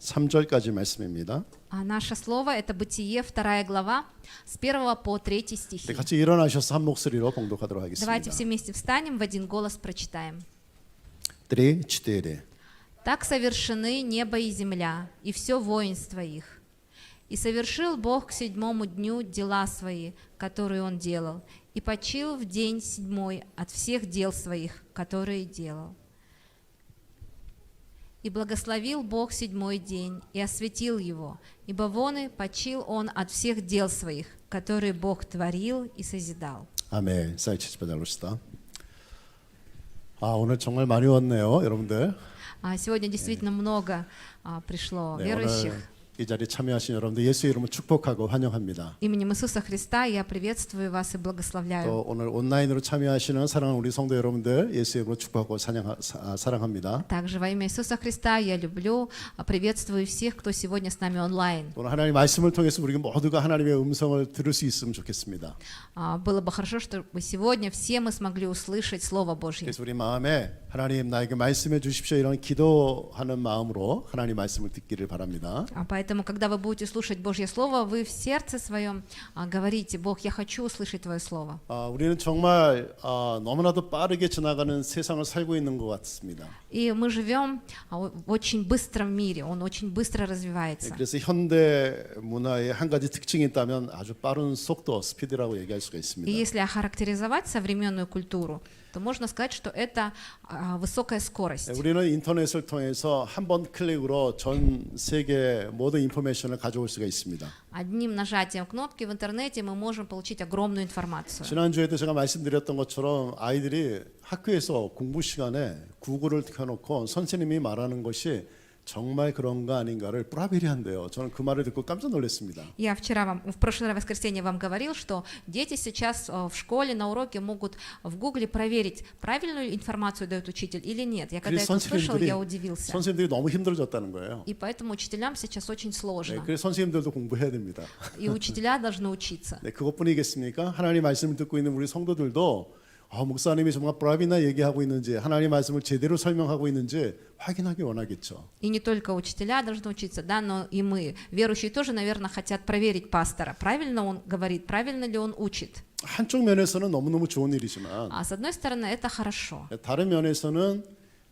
3절까지 말씀입니다. А наше слово это Бытие, 2 глава, с 1 по 3 стихи. 네, 같이 일어나셔서 한 목소리로 봉독하도록 Давайте 하겠습니다. все вместе встанем, в один голос прочитаем. 3, 4. «Так совершены небо и земля, и все воинство их. И совершил Бог к 7-му дню дела свои, которые Он делал, и почил в день 7-й от всех дел своих, которые делал. И благословил Бог 7-й день, и осветил его, ибо вон и почил Он от всех дел своих, которые Бог творил и созидал». 아멘. 사이치즈 받아봅시다. 오늘 정말 많이 왔네요, 여러분들. Сегодня действительно много пришло 네, верующих. 오늘 이 자리에 참여하신 여러분들 예수 이름으로 축복하고 환영합니다. Именем Иисуса Христа я приветствую вас и благословляю. 또 오늘 온라인으로 참여하시는 사랑하는 우리 성도 여러분들 예수 이름으로 축복하고 사랑합니다. Также во имя Иисуса Христа я люблю, приветствую всех, кто сегодня с нами онлайн. 오늘 하나님의 말씀을 통해서 우리 모두가 하나님의 음성을 들을 수 있으면 좋겠습니다. Было бы хорошо, чтобы сегодня все мы смогли услышать Слово Божье. 그래서 우리 마음에 하나님 나에게 말씀해 주십시오 이런 기도하는 마음으로 하나님 말씀을 듣기를 바랍니다. Поэтому, когда вы будете слушать Божье Слово, вы в сердце своем говорите: «Бог, я хочу услышать Твое Слово». 우리는 정말 너무나도 빠르게 지나가는 세상을 살고 있는 것 같습니다. И мы живем в очень быстром мире, он очень быстро развивается. 그래서 현대 문화의 한 가지 특징이 있다면 아주 빠른 속도, 스피드라고 얘기할 수가 И 있습니다. если охарактеризовать современную культуру, то можно сказать, что это высокая скорость. 우리는 인터넷을 통해서 한 번 클릭으로 전 세계 모든 인포메이션을 가져올 수가 있습니다. Одним нажатием кнопки в интернете мы можем получить огромную информацию. 지난주에도 제가 말씀드렸던 것처럼 아이들이 학교에서 공부 시간에 구글을 켜놓고 선생님이 말하는 것이 정말 그런가 아닌가를 뿌라비리한대요. 저는 그 말을 듣고 깜짝 놀랐습니다. Я вчера в прошлое воскресенье вам говорил, что дети сейчас в школе на уроке могут в Гугле проверить, правильную информацию дает учитель или нет. Я когда это услышал, я удивился. 선생님들이 너무 힘들어졌다는 거예요. И поэтому учителям сейчас очень сложно. 그래서 선생님들도 공부해야 됩니다. И учителя должны учиться. 네, 그것뿐이겠습니까? 하나님 말씀을 듣고 있는 우리 성도들도 목사님이 정말 브라비나 얘기하고 있는지 하나님 말씀을 제대로 설명하고 있는지 확인하기 원하겠죠. И не только учителя должны учиться, да, но и мы, верующие, тоже, наверное, хотят проверить пастора, правильно он говорит, правильно ли он учит. 한쪽 면에서는 너무너무 좋은 일이지만 А с одной стороны, это хорошо. 다른 면에서는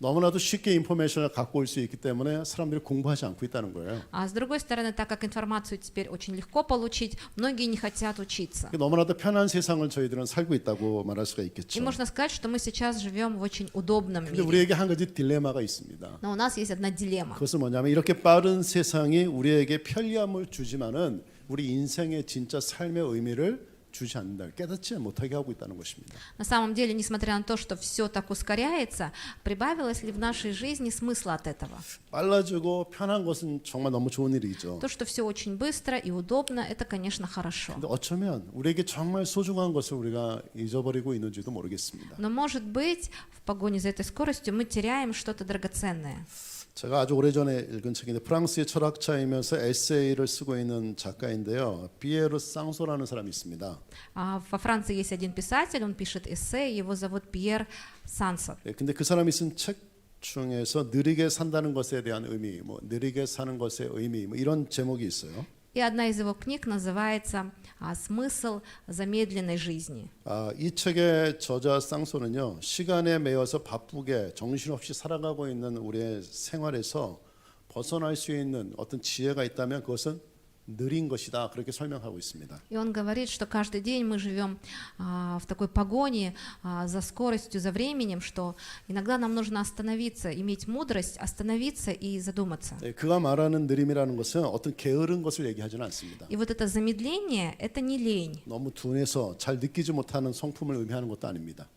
너무나도 쉽게 인포메이션을 갖고 올 수 있기 때문에 사람들이 공부하지 않고 있다는 거예요. А с другой стороны, так как информацию теперь очень легко получить, многие не хотят учиться. 너무나도 편한 세상을 저희들은 살고 있다고 말할 수가 И 있겠죠. можно сказать, что мы сейчас живем в очень удобном 근데 мире. 우리에게 한 가지 딜레마가 있습니다. Но у нас есть одна дилемма. 그것은 뭐냐면 이렇게 빠른 세상이 우리에게 편리함을 주지만은 우리 인생의 진짜 삶의 의미를 주지 않는다. 깨닫지 못하게 하고 있다는 것입니다. На самом деле, несмотря на то, что все так ускоряется, прибавилось ли в нашей жизни смысла от этого? 빨라지고 편한 것은 정말 너무 좋은 일이죠. То, что все очень быстро и удобно, это, конечно, хорошо. 근데 어쩌면 우리에게 정말 소중한 것을 우리가 잊어버리고 있는지도 모르겠습니다. Но, может быть, в погоне за этой скоростью мы теряем что-то драгоценное. 제가 아주 오래전에 읽은 책인데 프랑스의 철학자이면서 에세이를 쓰고 있는 작가인데요. 피에르 쌍소라는 사람이 있습니다. Во Франции есть один писатель, он пишет эссе, его зовут Пьер Сансо. 근데 그 사람이 쓴 책 중에서 느리게 산다는 것에 대한 의미, 느리게 사는 것의 의미, 이런 제목이 있어요. И одна из его книг называется «Смысл замедленной жизни». 이 책의 저자 쌍소는요, 시간에 매여서 바쁘게 정신없이 살아가고 있는 우리의 생활에서 벗어날 수 있는 어떤 지혜가 있다면 그것은 느린 것이다. 그렇게 설명하고 있습니다. И он говорит, что каждый день мы живем в такой погоне за скоростью, за временем, что иногда нам нужно остановиться, иметь мудрость, остановиться и задуматься. 그가 말하는 느림이라는 것은 어떤 게으른 것을 얘기하지는 않습니다. И вот это замедление, это не лень. 너무 둔해서 잘 느끼지 못하는 성품을 의미하는 것도 아닙니다.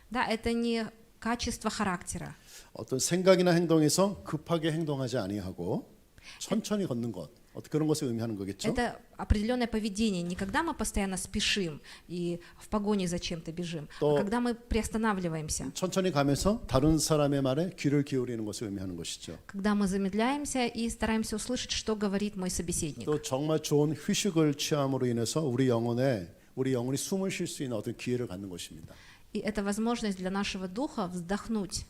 Да, это не качество характера. 어떤 생각이나 행동에서 급하게 행동하지 아니하고 천천히 걷는 것. 그런 것을 의미하는 거겠죠? Это определенное поведение. Не когда мы постоянно спешим и в погоне за чем-то бежим, а когда мы приостанавливаемся. 천천히 가면서 다른 사람의 말에 귀를 기울이는 것을 의미하는 것이죠. Когда мы замедляемся и стараемся услышать, что говорит мой собеседник. 또 정말 좋은 휴식을 취함으로 인해서 우리 영혼이 숨을 쉴 수 있는 어떤 기회를 갖는 것입니다. И это возможность для нашего духа вздохнуть.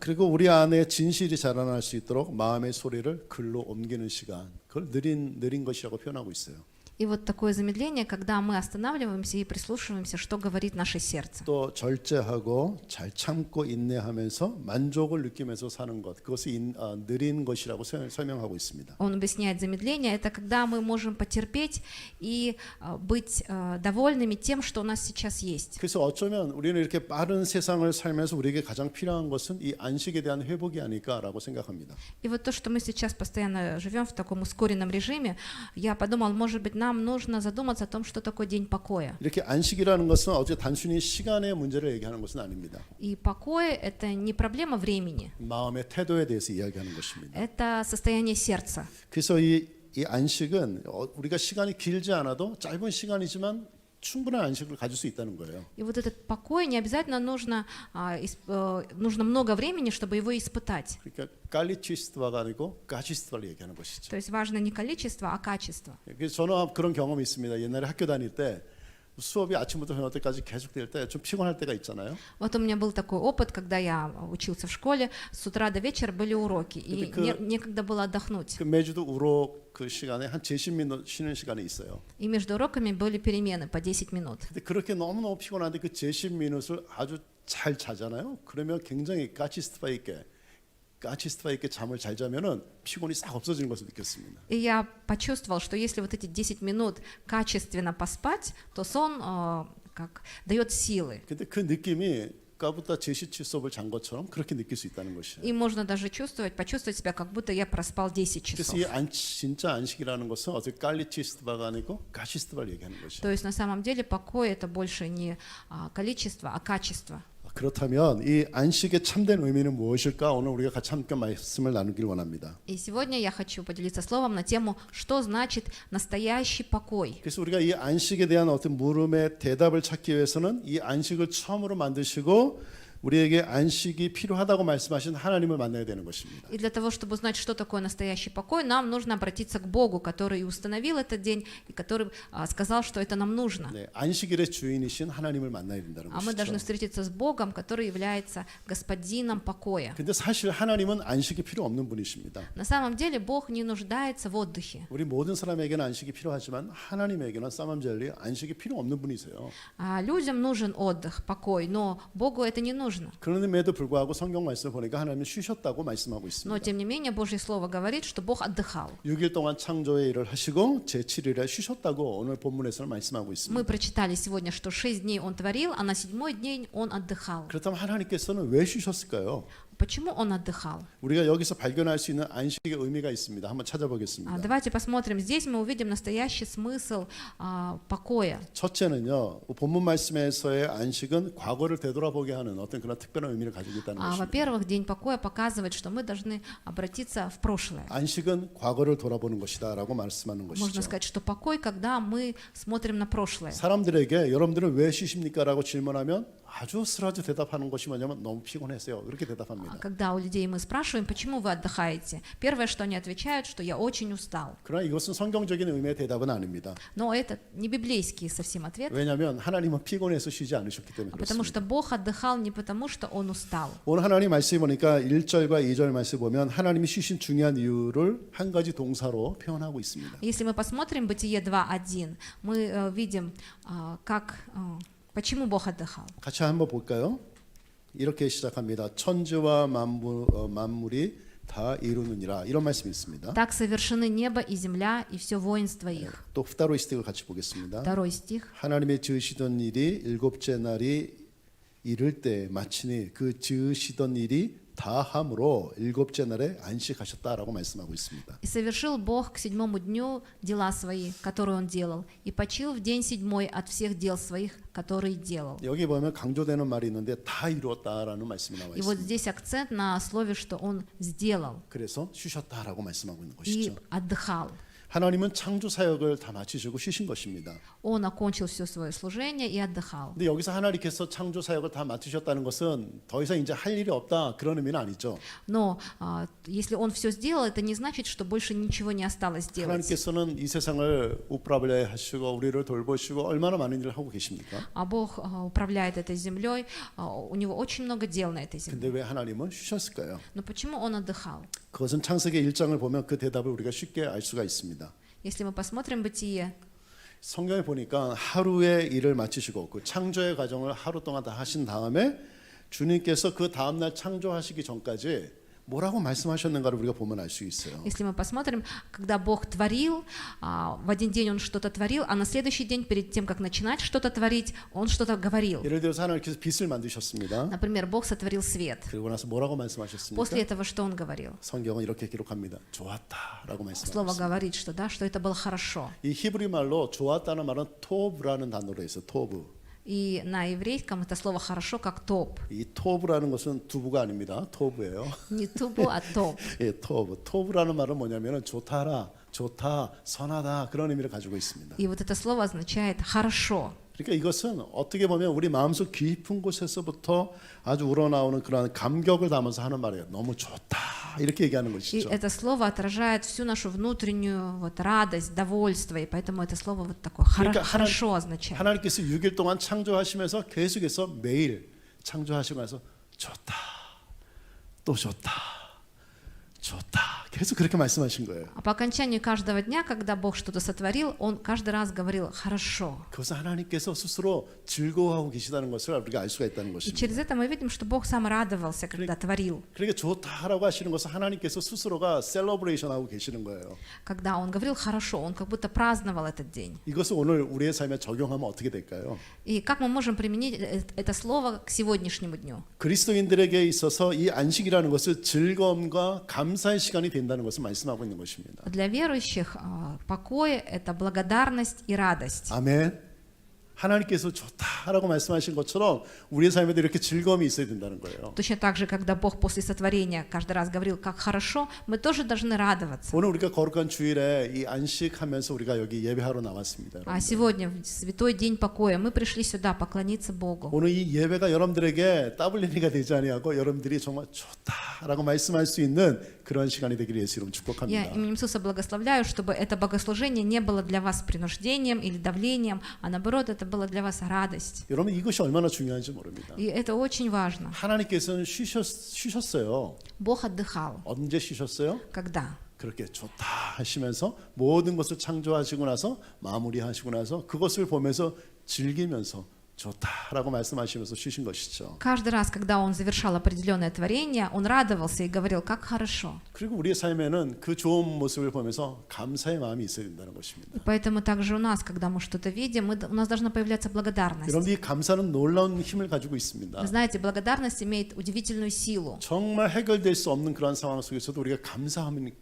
그리고 우리 안에 진실이 자라날 수 있도록 마음의 소리를 글로 옮기는 시간, 그걸 느린 것이라고 표현하고 있어요. И вот такое замедление, когда мы останавливаемся и прислушиваемся, что говорит наше сердце. 또 절제하고 잘 참고 인내하면서 만족을 느끼면서 사는 것, 그것이 느린 것이라고 설명하고 있습니다. Он объясняет замедление, это когда мы можем потерпеть и быть довольными тем, что у нас сейчас есть. 그래서 어쩌면 우리는 이렇게 빠른 세상을 살면서 우리에게 가장 필요한 것은 이 안식에 대한 회복이 아닐까라고 생각합니다. И вот то, что мы сейчас постоянно живем в таком ускоренном режиме, я подумал, может быть, нам нужно задуматься о том, что такое день покоя. 이렇게 안식이라는 것은 어제 단순히 시간의 문제를 얘기하는 것은 아닙니다. И покой — это не проблема времени, 마음의 태도에 대해서 이야기하는 것입니다. это состояние сердца. 그래서 이 안식은 우리가 시간이 길지 않아도 짧은 시간이지만 충분한 안식을 가질 수 있다는 거예요. И вот этот покой не обязательно нужно много времени, чтобы его испытать. 그러니까 깔리치스트화가 아니고 까치스트화를 얘기하는 것이죠. То есть важно не количество, а качество. 그래서 저는 그런 경험이 있습니다. 옛날에 학교 다닐 때 수업이 아침부터 저녁 때까지 계속될 때 좀 피곤할 때가 있잖아요. Вот у меня был такой опыт, когда я учился в школе, с утра до вечера были уроки, и некогда было отдохнуть. 그 매주도 우록 그 시간에 한 70분 쉬는 시간이 있어요. И между уроками были перемены по 10 минут. 근데 그렇게 너무너무 피곤한데 그 70분을 아주 잘 자잖아요. 그러면 굉장히 까치스트화 있게 잠을 잘 자면은 피곤이 싹 없어지는 것을 느꼈습니다. И я почувствовал, что если вот эти 10 минут качественно поспать, то сон как дает силы. 근데 그 느낌이 까부터 제시치 수업을 잔 것처럼 그렇게 느낄 수 있다는 것이에요. И можно даже почувствовать себя, как будто я проспал 10 그래서 часов. 이 진짜 안식이라는 것은 어떻게 깔리치스트바가 아니고 까시스트바를 얘기하는 것이에요. То есть на самом деле покой — это больше не количество, а качество. 그렇다면 이 안식의 참된 의미는 무엇일까? 오늘 우리가 같이 함께 말씀을 나누길 원합니다. И сегодня я хочу поделиться словом на тему, что значит настоящий покой. 그래서 우리가 이 안식에 대한 어떤 물음의 대답을 찾기 위해서는 이 안식을 처음으로 만드시고 우리에게 안식이 필요하다고 말씀하신 하나님을 만나야 되는 것입니다. И для того, чтобы узнать, что такое настоящий покой, нам нужно обратиться к Богу, который установил этот день и который сказал, что это нам нужно. 네, 안식일의 주인이신 하나님을 만나야 된다는 А мы должны 것이죠. встретиться с Богом, который является господином покоя. 근데 사실 하나님은 안식이 필요 없는 분이십니다. На самом деле Бог не нуждается в отдыхе. 우리 모든 사람에게는 안식이 필요하지만 하나님에게는 사맘젤리 안식이 필요 없는 분이세요. Людям нужен отдых, покой, но Богу это не нужно. 그럼에도 불구하고 성경 말씀을 보니까 하나님은 쉬셨다고 말씀하고 Но 있습니다. тем не менее Божье Слово говорит, что Бог отдыхал. 6일 동안 창조의 일을 하시고 제7일에 쉬셨다고 오늘 본문에서는 말씀하고 Мы 있습니다. прочитали сегодня, что 6 дней Он творил, а на 7-й день Он отдыхал. 그렇다면 하나님께서는 왜 쉬셨을까요? Почему Он отдыхал? 우리가 여기서 발견할 수 있는 안식의 의미가 있습니다. 한번 찾아보겠습니다. Давайте посмотрим. Здесь мы увидим настоящий смысл покоя. 첫째는요, 본문 말씀에서의 안식은 과거를 되돌아보게 하는 어떤 그런 특별한 의미를 가지고 있다는 것입니다. Во-первых, день покоя показывает, что мы должны обратиться в прошлое. 안식은 과거를 돌아보는 것이다라고 말씀하는 Можно 것이죠. сказать, что покой, когда мы смотрим на прошлое. 사람들에게 여러분들은 왜 쉬십니까라고 질문하면 아주 스라주 대답하는 것이 뭐냐면 너무 피곤해서요. 이렇게 대답합니다. Когда у людей мы спрашиваем, почему вы отдыхаете, первое, что они отвечают, что я очень устал. 그러나 이것은 성경적인 의미의 대답은 아닙니다. Но это не библейский совсем ответ, 왜냐하면 하나님은 피곤해서 쉬지 않으셨기 때문에 потому 그렇습니다. что Бог отдыхал не потому, что Он устал. 오늘 하나님 말씀을 보니까 1절과 2절 말씀 보면 하나님이 쉬신 중요한 이유를 한 가지 동사로 표현하고 있습니다. Если мы посмотрим Бытие 2:1, мы видим, почему Бог отдыхал. 같이 한번 볼까요? 이렇게 시작합니다. 천지와 만물이 다 이루느니라 이런 말씀이 있습니다. Так совершены небо и земля и все воинство их. 또 후다로이 스틱을 같이 보겠습니다. Второй стих. 하나님의 지으시던 일이 일곱째 날이 이를 때 마치니 그 지으시던 일이 다함으로 일곱째 날에 안식하셨다라고 말씀하고 있습니다. И совершил Бог к 7-му дню дела свои, которые Он делал, и почил в день 7-й от всех дел своих, которые делал. 여기 보면 강조되는 말이 있는데 다 이루었다라는 말씀이 나와 И вот 있습니다. здесь акцент на слове, что Он сделал 그래서 쉬셨다라고 말씀하고 있는 и 것이죠. отдыхал. 하나님은 창조 사역을 다 마치시고 쉬신 것입니다. Он окончил все свое служение и отдыхал. 근데 여기서 하나님께서 창조 사역을 다 마치셨다는 것은 더 이상 이제 할 일이 없다 그런 의미는 아니죠. Но если он все сделал, это не значит, что больше ничего не осталось сделать. 하나님께서는 이 세상을 우прав려 하시고 우리를 돌보시고 얼마나 많은 일을 하고 계십니까? А Бог управляет этой землей, у него очень много дел на этой земле. 근데 왜 하나님은 쉬셨을까요? Но почему он отдыхал? 그것은 창세기 1장을 보면 그 대답을 우리가 쉽게 알 수가 있습니다. Если мы посмотрим Бытие, 성경에 보니까 하루의 일을 마치시고 그 창조의 과정을 하루 동안 다 하신 다음에 주님께서 그 다음날 창조하시기 전까지 뭐라고 말씀하셨는가를 우리가 보면 알 수 있어요. если мы посмотрим, когда Бог творил, в один день Он что-то творил, а на следующий день, перед тем, как начинать что-то творить, Он что-то говорил. 예를 들어서 하나님께서 빛을 만드셨습니다. Например, Бог сотворил свет. 그리고 나서 뭐라고 말씀하셨습니까? После этого что Он говорил? 성경은 이렇게 기록합니다. 좋았다라고 Слово 말씀하셨습니다. говорит, что, да, что это было хорошо. 이 히브리 말로 좋았다는 말은 토브라는 단어로 해서 토브. И на еврейском это слово «хорошо» как «топ». 이 토브라는 것은 두부가 아닙니다. 토브예요. Не тубу, а топ. 예, 토브. 토브라는 말은 뭐냐면은 좋다라, 좋다, 선하다 그런 의미를 가지고 있습니다. И вот это слово означает «хорошо». 그러니까 이것은 어떻게 보면 우리 마음속 깊은 곳에서부터 아주 우러나오는 그런 감격을 담아서 하는 말이에요. 너무 좋다 이렇게 얘기하는 И 것이죠. это слово отражает всю нашу внутреннюю вот радость, довольство, и поэтому это слово вот такое 그러니까 «хорошо» означает. 하나님께서 6일 동안 창조하시면서 계속해서 매일 창조하시면서 좋다, 또 좋다, 좋다 계속 그렇게 말씀하신 거예요. А по окончанию каждого дня, когда Бог что-то сотворил, Он каждый раз говорил «хорошо». 그것은 하나님께서 스스로 즐거워하고 계시다는 것을 우리가 알 수가 있다는 И 것입니다. через это мы видим, что Бог сам радовался, когда творил. 그러니까 좋다라고 하시는 것은 하나님께서 스스로가 셀러브레이션하고 계시는 거예요. Когда Он говорил «хорошо», Он как будто праздновал этот день. 이것을 오늘 우리의 삶에 적용하면 어떻게 될까요? И как мы можем применить это слово к сегодняшнему дню? 그리스도인들에게 있어서 이 안식이라는 것은 즐거움과 감사의 시간이 된다는 것을 말씀하고 있는 것입니다. Для верующих покой – это благодарность и радость. 아멘. 하나님께서 좋다라고 말씀하신 것처럼 우리의 삶에도 이렇게 즐거움이 있어야 된다는 거예요. Точно так же, когда Бог после сотворения каждый раз говорил, как хорошо, мы тоже должны радоваться. 오늘 우리가 거룩한 주일에 이 안식하면서 우리가 여기 예배하러 나왔습니다. А 여러분들. сегодня, в святой день покоя, мы пришли сюда поклониться Богу. 오늘 이 예배가 여러분들에게 따블리니가 되지 아니하고 여러분들이 정말 좋다라고 말씀할 수 있는 그런 시간이 되기를 예수 이름 Я 축복합니다. именем Иисуса благословляю, чтобы это богослужение не было для вас принуждением или давлением, а наоборот, это было для вас радость. 여러분 이것이 얼마나 중요한지 모릅니다. И это очень важно. 하나님께서는 쉬셨어요. Бог отдыхал. 언제 쉬셨어요? Когда? 그렇게 좋다 하시면서 모든 것을 창조하시고 나서 마무리하시고 나서 그것을 보면서 즐기면서 좋다라고 말씀하시면서 쉬신 것이죠. Каждый раз, когда он завершал определенное творение, он радовался и говорил, как хорошо. 그리고 우리의 삶에는 그 좋은 모습을 보면서 감사의 마음이 있어야 된다는 것입니다. И поэтому также у нас, когда мы что-то видим, у нас должна появляться благодарность. 여러분 이 감사는 놀라운 힘을 가지고 있습니다. Вы знаете, благодарность имеет удивительную силу. 정말 해결될 수 없는 그런 상황 속에서도 우리가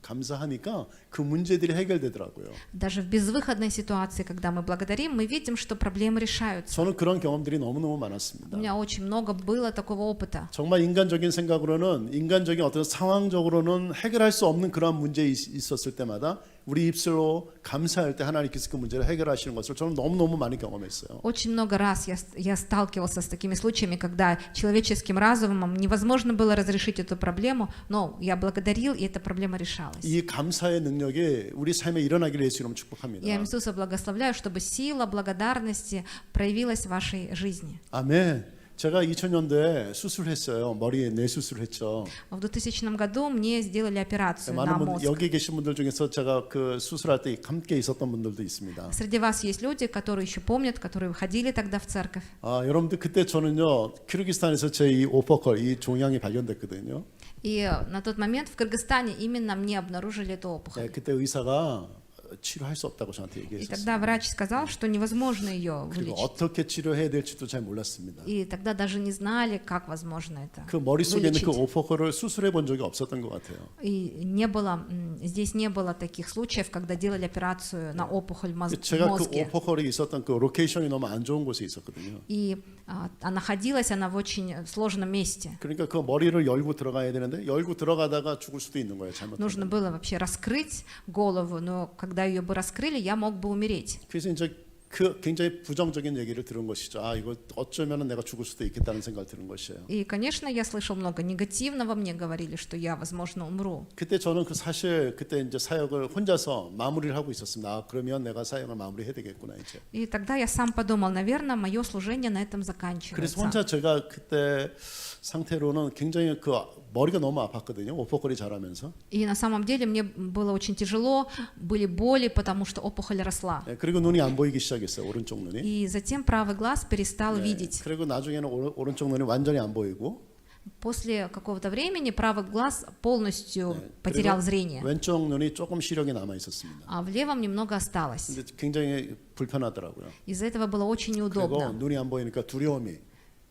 감사하니까 그 문제들이 해결되더라고요. Даже в безвыходной ситуации, когда мы благодарим, мы видим, что проблемы решаются. 저는 그런 경험들이 너무너무 У 많았습니다. меня очень много было такого опыта. 정말 인간적인 생각으로는 인간적인 어떤 상황적으로는 해결할 수 없는 그런 문제 있었을 때마다 우리 입술로 감사할 때 하나님께서 그 문제를 해결하시는 것을 저는 너무너무 많이 경험했어요. Очень много раз я сталкивался с такими случаями, когда человеческим разумом невозможно было разрешить эту проблему, но я благодарил, и эта проблема решалась. 이 감사의 능력이 우리 삶에 일어나기를 예수 이름 축복합니다. Я Иисуса благословляю, чтобы сила благодарности проявилась в вашей жизни. 아멘. 제가 2000년도에 수술했어요. 머리에 뇌수술을 했죠. В 2000 году мне сделали операцию на 많은 분 мозг. 여기 계신 분들 중에서 제가 그 수술할 때 함께 있었던 분들도 있습니다. Среди вас есть люди, которые еще помнят, которые выходили тогда в церковь. 아, 여러분들 그때 저는요 키르기스탄에서 제 이 오퍼컬 이 종양이 발견됐거든요. И на тот момент в Кыргызстане именно мне обнаружили эту 네, опухоль. 그때 의사가 치료할 수 없다고 저한테 И 얘기했었어요. тогда врач сказал, что невозможно ее 그리고 вылечить. 어떻게 치료해야 될지도 잘 몰랐습니다. И тогда даже не знали, как возможно это 그 머릿속에 있는 그 вылечить. 오퍼컬을 수술해 본 적이 없었던 것 같아요. И не было, здесь не было таких случаев, когда делали операцию на опухоль в 제가 그 мозге. 오퍼컬이 있었던 그 로케이션이 너무 안 좋은 곳에 있었거든요. И находилась она в очень сложном месте. 그러니까 그 머리를 열고 들어가야 되는데 열고 들어가다가 죽을 수도 있는 거예요. 잘못하면. Нужно было вообще раскрыть голову, но когда когда ее бы раскрыли, я мог бы умереть. 그래서 이제 그 굉장히 부정적인 얘기를 들은 것이죠. 아 이거 어쩌면 내가 죽을 수도 있겠다는 생각을 들은 것이에요. И, конечно, я слышал много негативного, мне говорили, что я, возможно, умру. 그때 저는 그 사실 그때 이제 사역을 혼자서 마무리를 하고 있었습니다. 아, 그러면 내가 사역을 마무리해야 되겠구나 이제. И тогда я сам подумал, наверное, мое служение на этом 그래서 заканчивается. 혼자 제가 그때 상태로는 굉장히 그 머리가 너무 아팠거든요. 오퍼거리 자라면서. И на самом деле мне было очень тяжело, были боли, потому что опухоль росла. 네, 그리고 눈이 안 보이기 시작했어요. 오른쪽 눈이. И затем правый глаз перестал 네, видеть. 그리고 나중에는 오른쪽 눈이 완전히 안 보이고 После какого-то времени правый глаз полностью 네, потерял 그리고 зрение, 왼쪽 눈이 조금 시력이 남아 있었습니다. а в левом немного осталось. 근데 굉장히 불편하더라고요. Из-за этого было очень 그리고 неудобно. 눈이 안 보이니까 두려움이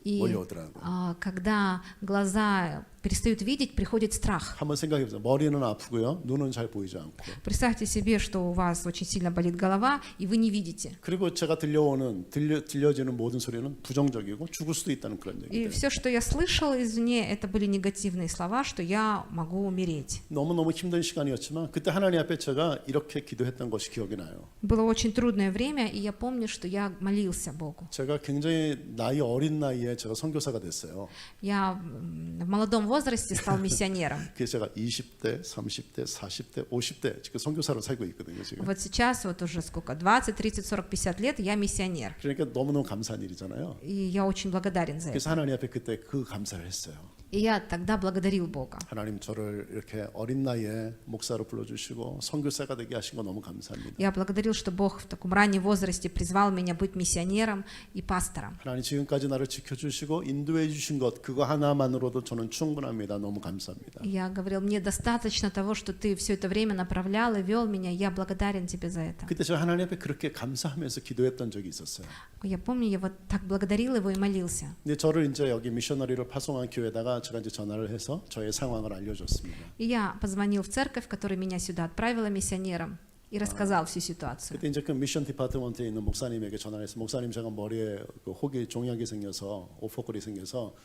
И 몰려오더라고요. когда глаза перестают видеть, приходит страх. 한번 생각해 보세요. 머리는 아프고요. 눈은 잘 보이지 않고. Представьте себе, что у вас очень сильно болит голова, и вы не видите. 그리고 제가 들려지는 모든 소리는 부정적이고 죽을 수도 있다는 그런 И 얘기들. все, что я слышал извне, это были негативные слова, что я могу умереть. 너무너무 힘든 시간이었지만 그때 하나님 앞에 제가 이렇게 기도했던 것이 기억이 나요. Было очень трудное время, и я помню, что я молился Богу. 제가 굉장히 어린 나이에 제가 선교사가 됐어요. Я в молодом возрасте стал миссионером. 그래서 제가 20대, 30대, 40대, 50대 지금 선교사로 살고 있거든요, 지금. Вот сейчас вот уже сколько, 20, 30, 40, 50 лет, я миссионер. 그러니까 너무너무 감사한 일이잖아요. И я очень благодарен за это. 그래서 하나님 앞에 그때 그 감사를 했어요. И я тогда благодарил Бога. 하나님 저를 이렇게 어린 나이에 목사로 불러주시고 선교사가 되게 하신 거 너무 감사합니다. Я благодарил, что Бог в таком раннем возрасте призвал меня быть миссионером и пастором. 하나님 지금까지 나를 지켜주시고 인도해 주신 것 그거 하나만으로도 저는 충분합니다. 너무 감사합니다. И я говорил, мне достаточно того, что ты все это время направлял и вел меня, я благодарен тебе за это. 그때 저 하나님 앞에 그렇게 감사하면서 기도했던 적이 있었어요. Я помню, я вот так благодарил его и молился. 근데 저를 이제 여기 미셔너리로 파송한 교회에다가 제가 이제 전화를 해서 저의 상황을 알려줬습니다. И я позвонил в церковь, которая меня сюда отправила миссионером, и рассказал всю ситуацию. 그때 이제 그 미션 디파트먼트에 있는 목사님에게 전화를 해서 목사님 제가 머리에 그 혹이 종양이 생겨서 오퍼골이 생겨서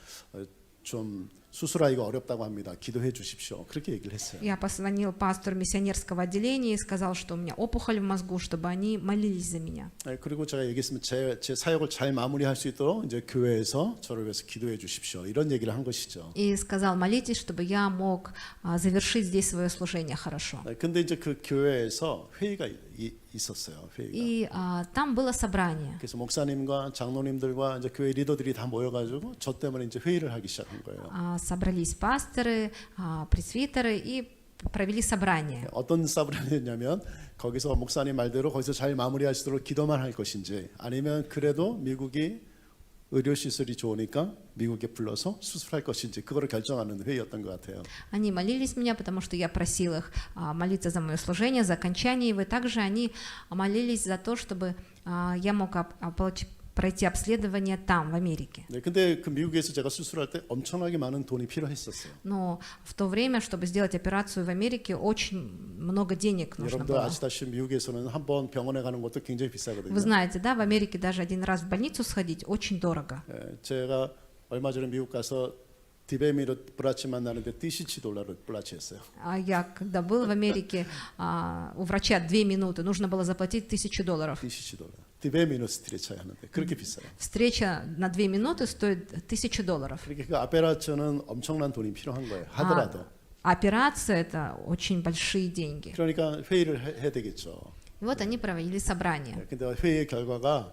좀 수술하기가 어렵다고 합니다. 기도해 주십시오. 그렇게 얘기를 했어요. Я позвонил пастору миссионерского отделения и сказал, что у меня опухоль в мозгу, чтобы они молились за меня. 그리고 제가 얘기했으면 제 사역을 잘 마무리할 수 있도록 이제 교회에서 저를 위해서 기도해 주십시오. 이런 얘기를 한 것이죠. И сказал, молитесь, чтобы я мог завершить здесь свое служение хорошо. 근데 이제 그 교회에서 회의가 있었어요. 회의가. И там было собрание. 그래서 목사님과 장로님들과 이제 교회 리더들이 다 모여가지고 저 때문에 이제 회의를 하기 시작한 거예요. Собрались пасторы, пресвитеры и провели собрание. 어떤 사브란이었냐면 거기서 목사님 말대로 거기서 잘 마무리하시도록 기도만 할 것인지 아니면 그래도 미국이 의료 시설이 좋으니까 미국에 불러서 수술할 것인지 그거를 결정하는 회의였던 것 같아요. Они молились меня, потому что я просил их молиться за мое служение, за окончание его. И также они молились за то, чтобы я мог пройти обследование там, в Америке. 네, 근데 그 미국에서 제가 수술할 때 엄청나게 많은 돈이 필요했었어요. Но в то время, чтобы сделать операцию в Америке, очень много денег нужно 여러분들 было. 아시다시피 미국에서는 한 번 병원에 가는 것도 굉장히 비싸거든요. Вы знаете, да, в Америке даже один раз в больницу сходить очень дорого. 제가 얼마 전에 미국 가서 디베미로 브라치 만나는데 $1000를 브라치했어요. Я когда был в Америке, у врача 2 минуты, нужно было заплатить $1000. $1000. 디베미노 스트레치 하는데 그렇게 비싸요. Встреча на 2 минуты стоит $1000. 그렇게 그 아페라처는 엄청난 돈이 필요한 거예요. 하더라도. Операция — это очень большие деньги. 그러니까 회의를 해야 되겠죠. И вот они проводили собрание. 근데 회의의 결과가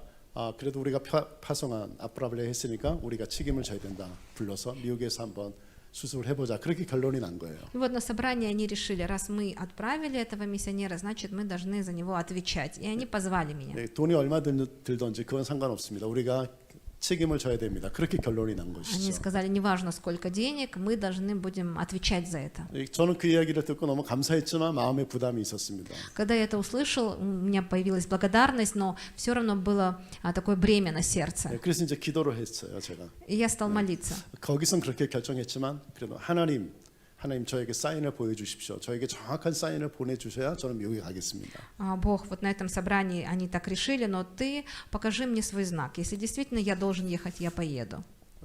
그래도 우리가 파송한 아프라블레 했으니까 우리가 책임을 져야 된다. 불러서 미국에서 한번 수술을 해보자. 그렇게 결론이 난 거예요. И вот на собрании они решили, раз мы отправили этого миссионера, значит, мы должны за него отвечать. И они позвали меня. 네, 돈이 얼마 들든지 그건 상관없습니다. 우리가 책임을 져야 됩니다. 그렇게 결론이 난 Они 것이죠. сказали, неважно сколько денег, мы должны будем отвечать за это. 저는 그 이야기를 듣고 너무 감사했지만 마음에 부담이 있었습니다. Когда я это услышал, у меня появилась благодарность, но все равно было такое бремя на сердце. 네, 그래서 이제 기도를 했어요, 제가. И я стал молиться. 거기선 그렇게 결정했지만 그래도 하나님 저에게 사인을 보여주십시오. 저에게 정확한 사인을 보내주셔야 저는 미국에 가겠습니다. Бог, вот на этом собрании они так решили, но ты покажи мне свой знак. Если действительно я должен ехать, я поеду.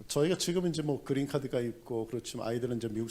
저희가 지금 이제 뭐 그린 카드가 있고 그렇지만 아이들은 이제 미국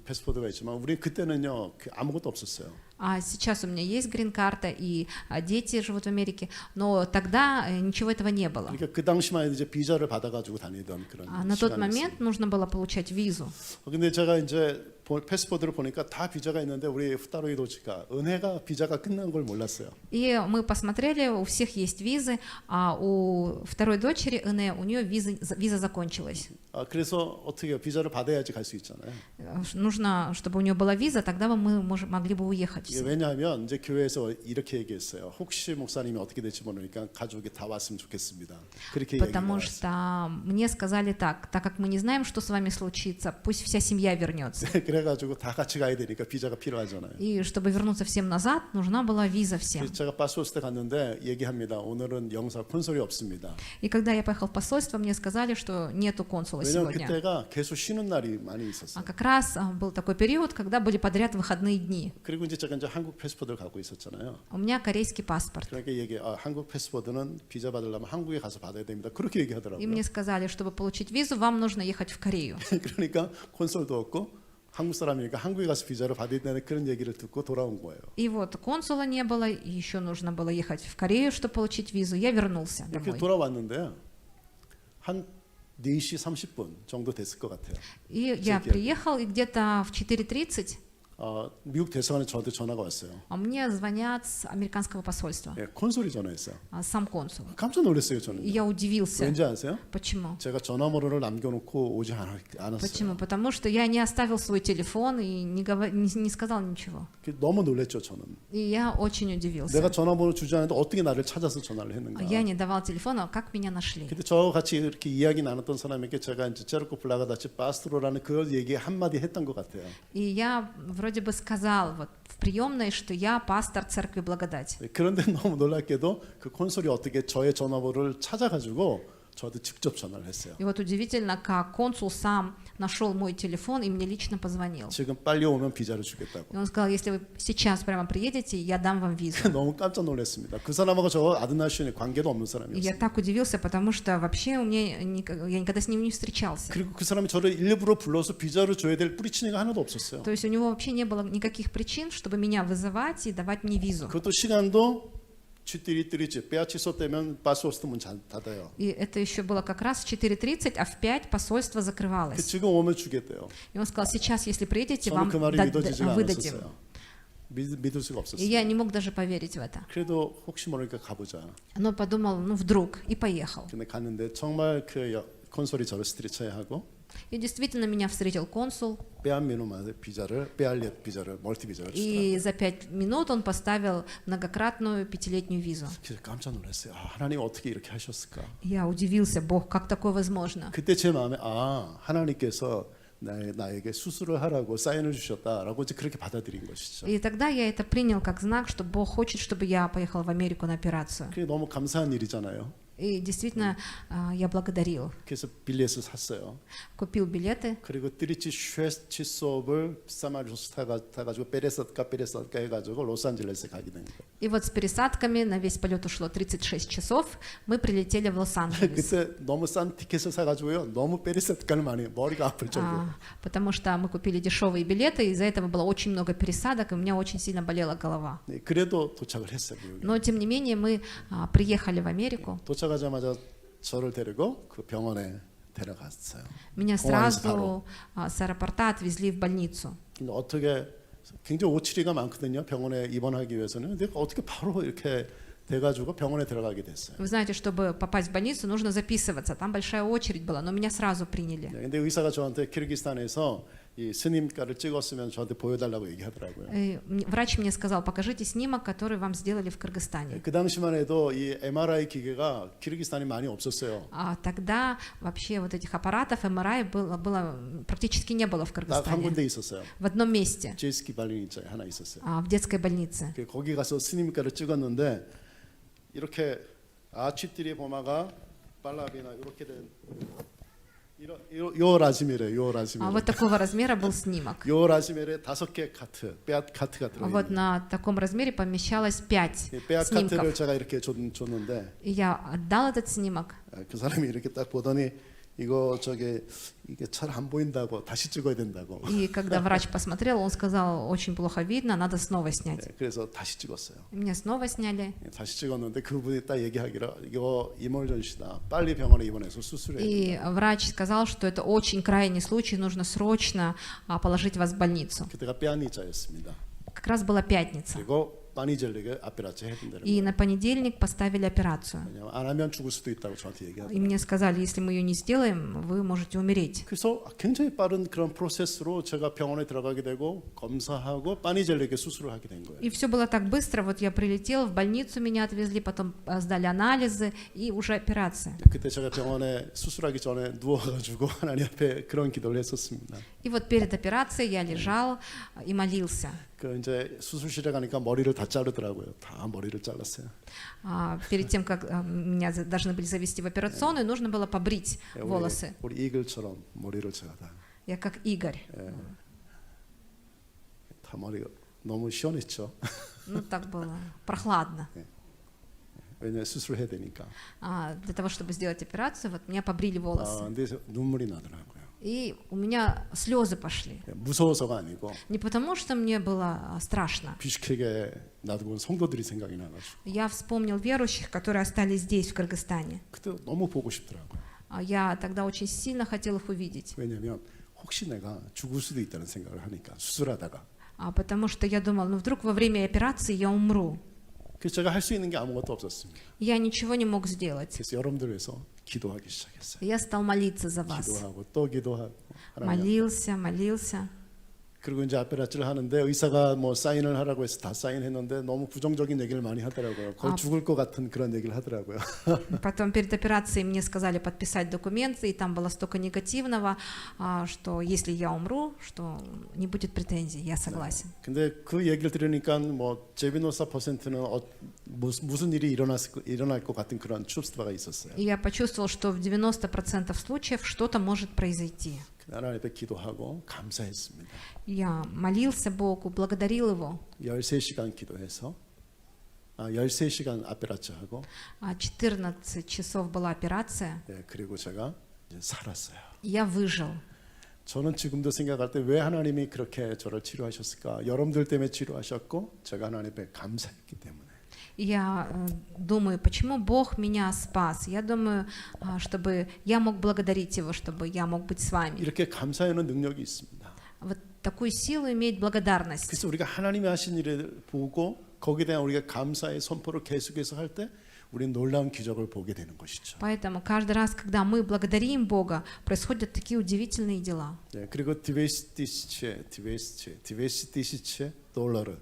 패스포드가 있지만 우리 그때는요 아무것도 없었어요. А сейчас у меня есть грин-карта, и дети живут в Америке, но тогда ничего этого не было. 그러니까 그 당시만 해도 이제 비자를 받아가지고 다니던 그런 А на тот 시간이었어요. момент нужно было получать визу. 근데 제가 이제 패스포드를 보니까 다 비자가 있는데 우리 후타로이 도지가 은혜가 비자가 끝난 걸 몰랐어요. И мы посмотрели, у всех есть визы, а у второй дочери Эне, у нее виза закончилась. 그래서 어떻게 해요? 비자를 받아야지 갈 수 있잖아요. Нужно, чтобы у нее была виза, тогда бы мы могли бы уехать. 이게 왜냐하면 이제 교회에서 이렇게 얘기했어요. 혹시 목사님이 어떻게 될지 모르니까 가족이 다 왔으면 좋겠습니다. 그렇게 Потому 얘기했어요. что мне сказали так как мы не знаем, что с вами случится, пусть вся семья вернется. 그래가지고 다 같이 가야 되니까 비자가 필요하잖아요. И чтобы вернуться всем назад, нужна была виза всем. 그래서 제가 파스포스트 갔는데 얘기합니다. 오늘은 영사 콘솔이 없습니다. И когда я поехал в посольство, мне сказали, что нету консула 왜냐하면 сегодня. 그때가 계속 쉬는 날이 많이 А 있었어요. как раз был такой период, когда были подряд выходные дни. 그리고 이제 제가 이제 한국 패스포드를 갖고 있었잖아요. У меня корейский паспорт. 그러니까 한국 패스포드는 비자 받으려면 한국에 가서 받아야 됩니다. 그렇게 И 얘기하더라고요. мне сказали, чтобы получить визу, вам нужно ехать в Корею. 그러니까 콘솔도 없고 한국 사람이니까 한국에 가서 비자를 받아야 되는 그런 얘기를 듣고 돌아온 거예요. И вот консула не было, и еще нужно было ехать в Корею, чтобы получить визу. Я вернулся 이렇게 домой. 돌아왔는데 한 4시 30분 정도 됐을 것 같아요. И я приехал, и где-то в 4:30 미국 대사관에 저한테 전화가 왔어요. мне звонят с американского посольства, 콘솔이 전화했어요. сам консул. 깜짝 놀랐어요 И 저는. я удивился. 왠지 아세요? Почему? 제가 전화번호를 남겨놓고 오지 않았어요. Почему? Потому что я не оставил свой телефон и не сказал ничего. 너무 놀랐죠 저는. И я очень удивился. 내가 전화번호 주지 않았는데 어떻게 나를 찾아서 전화를 했는가. Я не давал телефона, как меня нашли. 근데 저와 같이 이렇게 이야기 나눴던 사람에게 제가 이제 체르코 블라가다치 파스트로라는 그 얘기 한마디 했던 것 같아요. И я вроде бы сказал вот в приемной, что я пастор церкви Благодать. 그런데 너무 놀랍게도 그 콘솔이 어떻게 저의 전화번호를 찾아가지고 저한테 직접 전화를 했어요. И вот удивительно, как консул сам нашел мой телефон и мне лично позвонил. 지금 빨리 오면 비자를 주겠다고. И он сказал, если вы сейчас прямо приедете, я дам вам визу. 너무 깜짝 놀랐습니다. 그 사람하고 저 아드나시온에 관계도 없는 И я 사람이었어요. так удивился, потому что вообще я никогда с ним не встречался. 그리고 그 사람이 저를 일부러 불러서 비자를 줘야 될 뿌리치니가 하나도 없었어요. То есть у него вообще не было никаких причин, чтобы меня вызывать и давать мне визу. 그것도 시간도 4:30 빼앗치소 때면 파스포스트 문 닫아요. И это еще было как раз в 4:30, а в 5 посольство закрывалось. 지금 오면 주겠대요. И он сказал, сейчас, если приедете, 저는 вам 그 말이 믿어지지가 выдадим. 않았어요. 믿을 수가 И 없었어요. я не мог даже поверить в это. 그래도 혹시 모르니까 가보자. Но подумал, ну вдруг, и поехал. 근데 갔는데 정말 그 콘솔이 저를 스트레쳐하고 И действительно меня встретил консул, 빼앗 미노마의 비자를 빼앗 비자를 멀티 비자를 주더라고요. и за 5 минут он поставил многократную 5-летнюю визу. 그래서 깜짝 놀랐어요. 하나님 어떻게 이렇게 하셨을까? Я удивился, Бог, как такое возможно? 그때 제 마음에 하나님께서 나에게 수술을 하라고 사인을 주셨다라고 이제 그렇게 받아들인 것이죠. И тогда я это принял как знак, что Бог хочет, чтобы я поехал в Америку на операцию. 그게 너무 감사한 일이잖아요. И действительно, я благодарил. 그래서 빌렛을 샀어요. Купил билеты, 그리고 트리치 쉐치 수업을 사마리소스 타가지고 베레사tka 해가지고 로스앤젤레스에 가게 된 거예요. и вот с пересадками на весь полет ушло 36 часов, мы прилетели в Лос-Анджелес. 그때 너무 싼 티켓을 사가지고요. 너무 베레사트카를 많이 머리가 아플 정도. Потому что мы купили дешевые билеты, и из-за этого было очень много пересадок, и у меня очень сильно болела голова. 네, 그래도 도착을 했어요. 미국에. Но, тем не менее, мы приехали в Америку. 도착하자마자 저를 데리고 그 병원에 데려갔어요. Меня 공항에서 сразу с аэропорта отвезли в больницу. 근데 어떻게 굉장히 오치리가 많거든요. 병원에 입원하기 위해서는. 근데 어떻게 바로 이렇게 돼가지고 병원에 들어가게 됐어요. Вы знаете, чтобы попасть в больницу, нужно записываться. Там большая очередь была, но меня сразу приняли. 네, 근데 의사가 저한테 키르기스탄에서 이 스님가를 찍었으면 저한테 보여달라고 얘기하더라고요. И врач мне сказал, покажите снимок, который вам сделали в 네, Кыргызстане. 그 당시만 해도 이 MRI 기계가 키르기스탄에 많이 없었어요. А тогда вообще вот этих аппаратов МРИ было практически не было в 딱 한 Кыргызстане. 군데 있었어요. В одном месте, 제이스키 발리니자에 하나 있었어요. в детской больнице. 거기 가서 스님가를 찍었는데 이렇게 아치띠리 보마가 발라비나 이렇게 된 요 라지미래, 요 라지미래. Вот такого размера был снимок. 요 라지미래 5개 카트, 빼앗 카트가 들어 Вот 있는. на таком размере помещалось 5 빼앗 카트를 снимков. 제가 이렇게 줬는데 И я отдал этот снимок. 그 사람이 이렇게 딱 보더니 이거 저게 이게 잘 안 보인다고 다시 찍어야 된다고. И когда врач посмотрел, он сказал, очень плохо видно, надо снова снять. 예, 그래서 다시 찍었어요. И меня снова сняли. 예, 다시 찍었는데 그분이 딱 얘기하기를 이거 이멀전시다. 빨리 병원에 입원해서 수술해야 된다. И врач сказал, что это очень крайний случай, нужно срочно положить вас в больницу. 그때가 뼈니자였습니다. Как раз была пятница. 그리고 파니젤릭에 아페라치 해야 된다는 И 거예요. на понедельник поставили операцию. 왜냐면 안 하면 죽을 수도 있다고 저한테 И 얘기하더라고요. мне сказали, если мы ее не сделаем, вы можете умереть. 그래서 굉장히 빠른 그런 프로세스로 제가 병원에 들어가게 되고 검사하고 파니젤릭에 수술을 하게 된 거예요. И все было так быстро. Вот я прилетела, в больницу меня отвезли, потом сдали анализы и уже операция. 그때 제가 병원에 수술하기 전에 누워가지고 하나님 앞에 그런 기도를 했었습니다. И вот перед операцией я лежал и молился. 그 이제 수술실에 가니까 머리를 다 자르더라고요. 다 머리를 잘랐어요. Перед тем, как меня должны были завести в операционную, нужно было побрить 예, волосы. 우리 이글처럼 머리를 제가 다 Я как Игорь. 머리가 너무 시원했죠. Ну, так было прохладно. 왜냐면 수술해야 되니까. Для того, чтобы сделать операцию, вот меня побрили волосы. 근데 눈물이 나더라고요. И у меня слезы пошли. 무서워서가 아니고 Не потому, что мне было страшно. 비슈케게 놔두고 온 성도들이 생각이 나가지고 Я вспомнил верующих, которые остались здесь, в Кыргызстане. 그때 너무 보고 싶더라고요. Я тогда очень сильно хотел их увидеть. 왜냐면 혹시 내가 죽을 수도 있다는 생각을 하니까 수술하다가. Потому что я думал, ну вдруг во время операции я умру. 그래서 제가 할 수 있는 게 아무것도 없었습니다. Я ничего не мог сделать. 그래서 여러분들 위해서 기도하기 시작했어요. Я стал молиться за вас. 기도하고 또 기도하고 하나님 Молился, молился. 그리고 이제 아페라치를 하는데 의사가 뭐 사인을 하라고 해서 다 사인했는데 너무 부정적인 얘기를 많이 하더라고요. 거의 죽을 것 같은 그런 얘기를 하더라고요. Потом перед операцией мне сказали подписать документы, и там было столько негативного, что если я умру, что не будет претензий, я согласен. 근데 그 얘기를 들으니까 뭐 제비노사 퍼센트는 무슨 일이 일어날 것 같은 그런 추스트가 있었어요. И я почувствовал, что в 90% случаев что-то может произойти. 하나님 앞에 기도하고 감사했습니다. Я молился Богу, благодарил Его. 13시간 기도해서 13시간 아페라치 하고 14 часов была операция, 그리고 제가 이제 살았어요. и я выжил. 저는 지금도 생각할 때 왜 하나님이 그렇게 저를 치료하셨을까? 여러분들 때문에 치료하셨고 제가 하나님 앞에 감사했기 때문에. И я думаю, почему Бог меня спас. Я думаю, чтобы я мог благодарить Его, чтобы я мог быть с вами. 이렇게 감사하는 능력이 있습니다. Вот такую силу имеет благодарность. 그래서 우리가 하나님이 하신 일을 보고 거기에 대한 우리가 감사의 선포를 계속해서 할 때 우리는 놀라운 기적을 보게 되는 것이죠. Поэтому каждый раз, когда мы благодарим Бога, происходят такие удивительные дела. 네, 그리고 200 тысяч долларов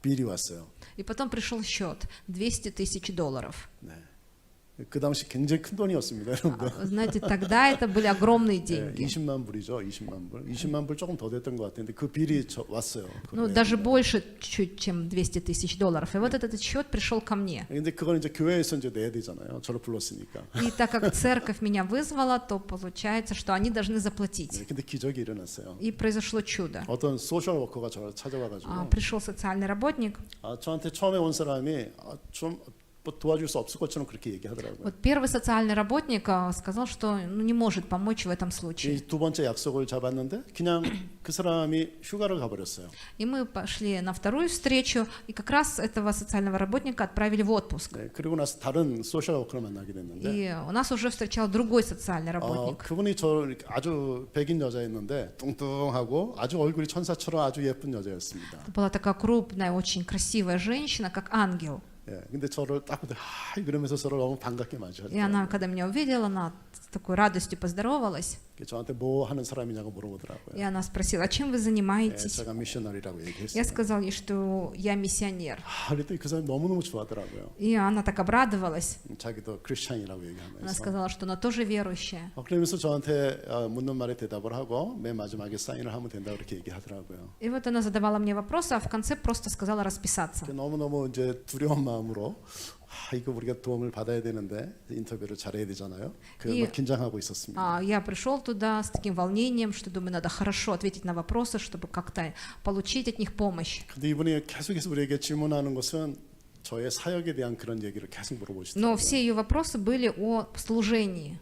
빌이 왔어요. И потом пришел счет $200 000. 네. 그 당시 굉장히 큰 돈이었습니다, 여러분들. Знаете, тогда это были огромные 네, деньги. 20만 불이죠, 20만 불. 20만 불 조금 더 됐던 것 같은데 그 빌이 왔어요. Ну, даже больше чуть, чем $200 000. И вот этот счет пришел ко мне. 근데 그건 이제 교회에서 이제 내야 되잖아요. 저를 불렀으니까. И так как церковь меня вызвала, то получается, что они должны заплатить. 네, 근데 기적이 일어났어요. И произошло чудо. 어떤 소셜 워커가 저를 찾아와가지고 Пришел социальный работник. 저한테 처음에 온 사람이 좀 도와줄 수 없을 것처럼 그렇게 얘기하더라고요. Вот первый социальный работник сказал, что не может помочь в этом случае. 이 두 번째 약속을 잡았는데 그냥 그 사람이 휴가를 가버렸어요. И мы пошли на вторую встречу, и как раз этого социального работника отправили в отпуск. 네, 그리고 나서 다른 소셜 워커를 만나게 됐는데 И у нас уже встречал другой социальный работник. 그분이 저 아주 백인 여자였는데 뚱뚱하고 아주 얼굴이 천사처럼 아주 예쁜 여자였습니다. Это была такая крупная, очень красивая женщина, как ангел. 예, 근데 저를 딱 보더니 그러면서 저를 너무 반갑게 И 맞이하더라고요. она, когда меня увидела, она с такой радостью поздоровалась. 저한테 뭐 하는 사람이냐고 물어보더라고요. И она спросила, а чем вы 예, занимаетесь? 제가 미셔너리라고 얘기했어요. Я сказал ей, что я миссионер. 그랬더니 그 사람이 너무너무 좋아하더라고요. И она так обрадовалась. 자기도 크리스찬이라고 Она 얘기하면서. сказала, что она тоже верующая. 그러면서 저한테 묻는 말에 대답을 하고 맨 마지막에 사인을 하면 된다 그렇게 얘기하더라고요. И вот она задавала мне вопросы, а в конце просто сказала расписаться. 너무너무 이제 두려운 마음으로 이거 우리가 도움을 받아야 되는데 인터뷰를 잘해야 되잖아요. 그래서 긴장하고 있었습니다. Я пришел туда с таким волнением, что думаю, надо хорошо ответить на вопросы, чтобы как-то получить от них помощь. 근데 이분이 계속해서 우리에게 질문하는 것은 저의 사역에 대한 그런 얘기를 계속 Но 물어보시더라고요. все ее вопросы были о служении.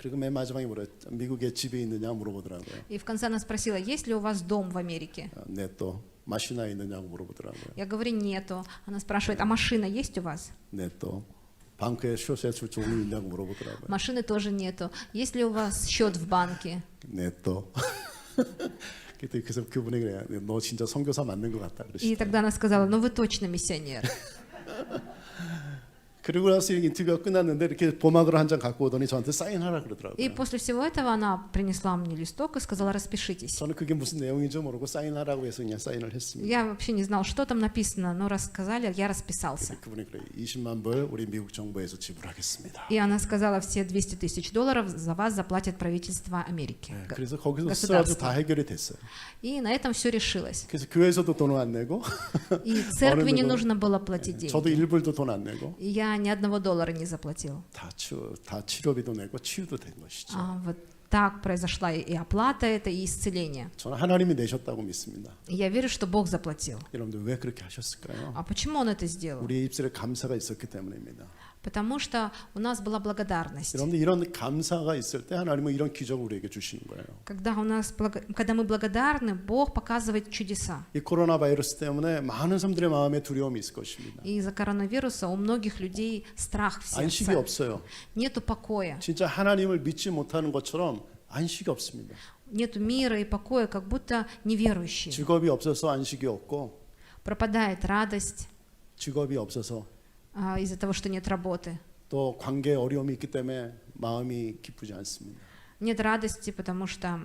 그리고 맨 마지막에 물었죠. 미국에 집이 있느냐 물어보더라고요. И в конце она спросила, есть ли у вас дом в Америке? 네, 또 마시나 있느냐고 물어보더라고요. Я говорю, нету. Она спрашивает, а машина есть у вас? 네, 또 방크에 숏에 줄 종이 있냐고 물어보더라고요. Машины тоже нету. Есть ли у вас счет в банке? 네, 또 그래서 그분이 그래요. 너 진짜 선교사 맞는 것 같다 И 그러시더라고요. тогда она сказала, ну вы точно миссионер. 그리고 나서 인터뷰가 끝났는데 이렇게 보막을 한 장 갖고 오더니 저한테 사인하라 И 그러더라고요. после всего этого она принесла мне листок и сказала, распишитесь. 저는 그게 무슨 내용인지 모르고 사인하라고 해서 그냥 사인을 했습니다. Я вообще не знал, что там написано, но рассказали, я расписался. 그분이 그래 20만 불 우리 미국 정부에서 지불하겠습니다. И она сказала, все $200 тысяч за вас заплатит правительство Америки. 네, 그래서 거기서 государство. 수라도 다 해결이 됐어요. И на этом все решилось. 그래서 교회에서도 돈을 안 내고 И церкви не 어른들도- нужно было платить 저도 деньги. 1불도 돈 안 내고 И я ни $1 не заплатил. 다 치료비도 내고 치유도 된 것이죠. Вот так произошла и оплата это, и исцеление. 저는 하나님이 내셨다고 믿습니다. И я верю, что Бог заплатил. 여러분들 왜 그렇게 하셨을까요? А почему Он это сделал? 우리의 입술에 감사가 있었기 때문입니다. Потому что у нас была благодарность. 여러분들 이런 감사가 있을 때 하나님은 이런 기적을 우리에게 주시는 거예요. Когда мы благодарны, Бог показывает чудеса. 이 코로나 바이러스 때문에 많은 사람들의 마음에 두려움이 있을 것입니다. И из-за коронавируса у многих людей страх в 안식이 сердце. 없어요. Нету покоя. 진짜 하나님을 믿지 못하는 것처럼 안식이 없습니다. Нету мира и покоя, как будто неверующие. 직업이 없어서 안식이 없고 Пропадает радость 직업이 없어서 из-за того, что нет работы. 또 관계에 어려움이 있기 때문에 마음이 기쁘지 않습니다. Нет радости, потому что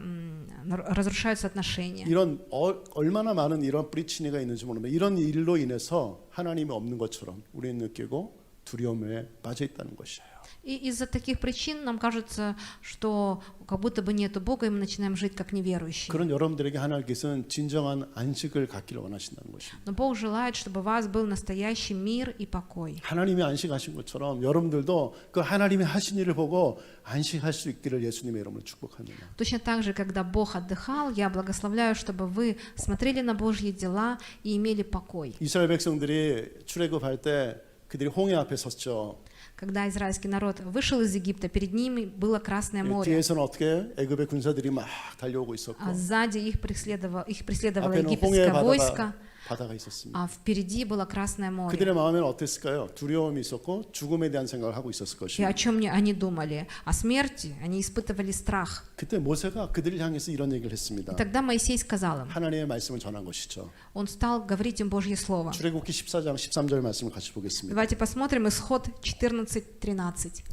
разрушаются отношения. 이런 얼마나 많은 이런 뿌리치니가 있는지 모르는데 이런 일로 인해서 하나님이 없는 것처럼 우리는 느끼고 두려움에 빠져 있다는 것이에요. И из-за таких причин нам кажется, что как будто бы нету Бога, и мы начинаем жить как неверующие. 그런 여러분들에게 하나님께서는 진정한 안식을 갖기를 원하신다는 것입니다. Но Бог желает, чтобы у вас был настоящий мир и покой. 하나님이 안식하신 것처럼 여러분들도 그 하나님이 하신 일을 보고 안식할 수 있기를 예수님의 이름으로 축복합니다. Точно так же, когда Бог отдыхал, я благословляю, чтобы вы смотрели на Божьи дела и имели покой. 이스라엘 백성들이 출애굽할 때 그들이 홍해 앞에 섰죠. Когда израильский народ вышел из Египта, перед ними было Красное море, 뒤에서는 어떻게 애굽의 군사들이 막 달려오고 있었고 а сзади их преследовало 앞에는 홍해의 египетское войско, 바다가 있었습니다. а впереди было Красное море. 그들의 마음에는 어땠을까요? 두려움이 있었고 죽음에 대한 생각을 하고 있었을 И 것입니다. о чем они думали? О смерти. Они испытывали страх. 그때 모세가 그들을 향해서 이런 얘기를 И 했습니다. тогда Моисей сказал им, 하나님의 말씀을 전한 것이죠. он стал говорить им Божье Слово. 출애굽기 14장 13절 말씀을 같이 보겠습니다. Давайте посмотрим Исход 14:13.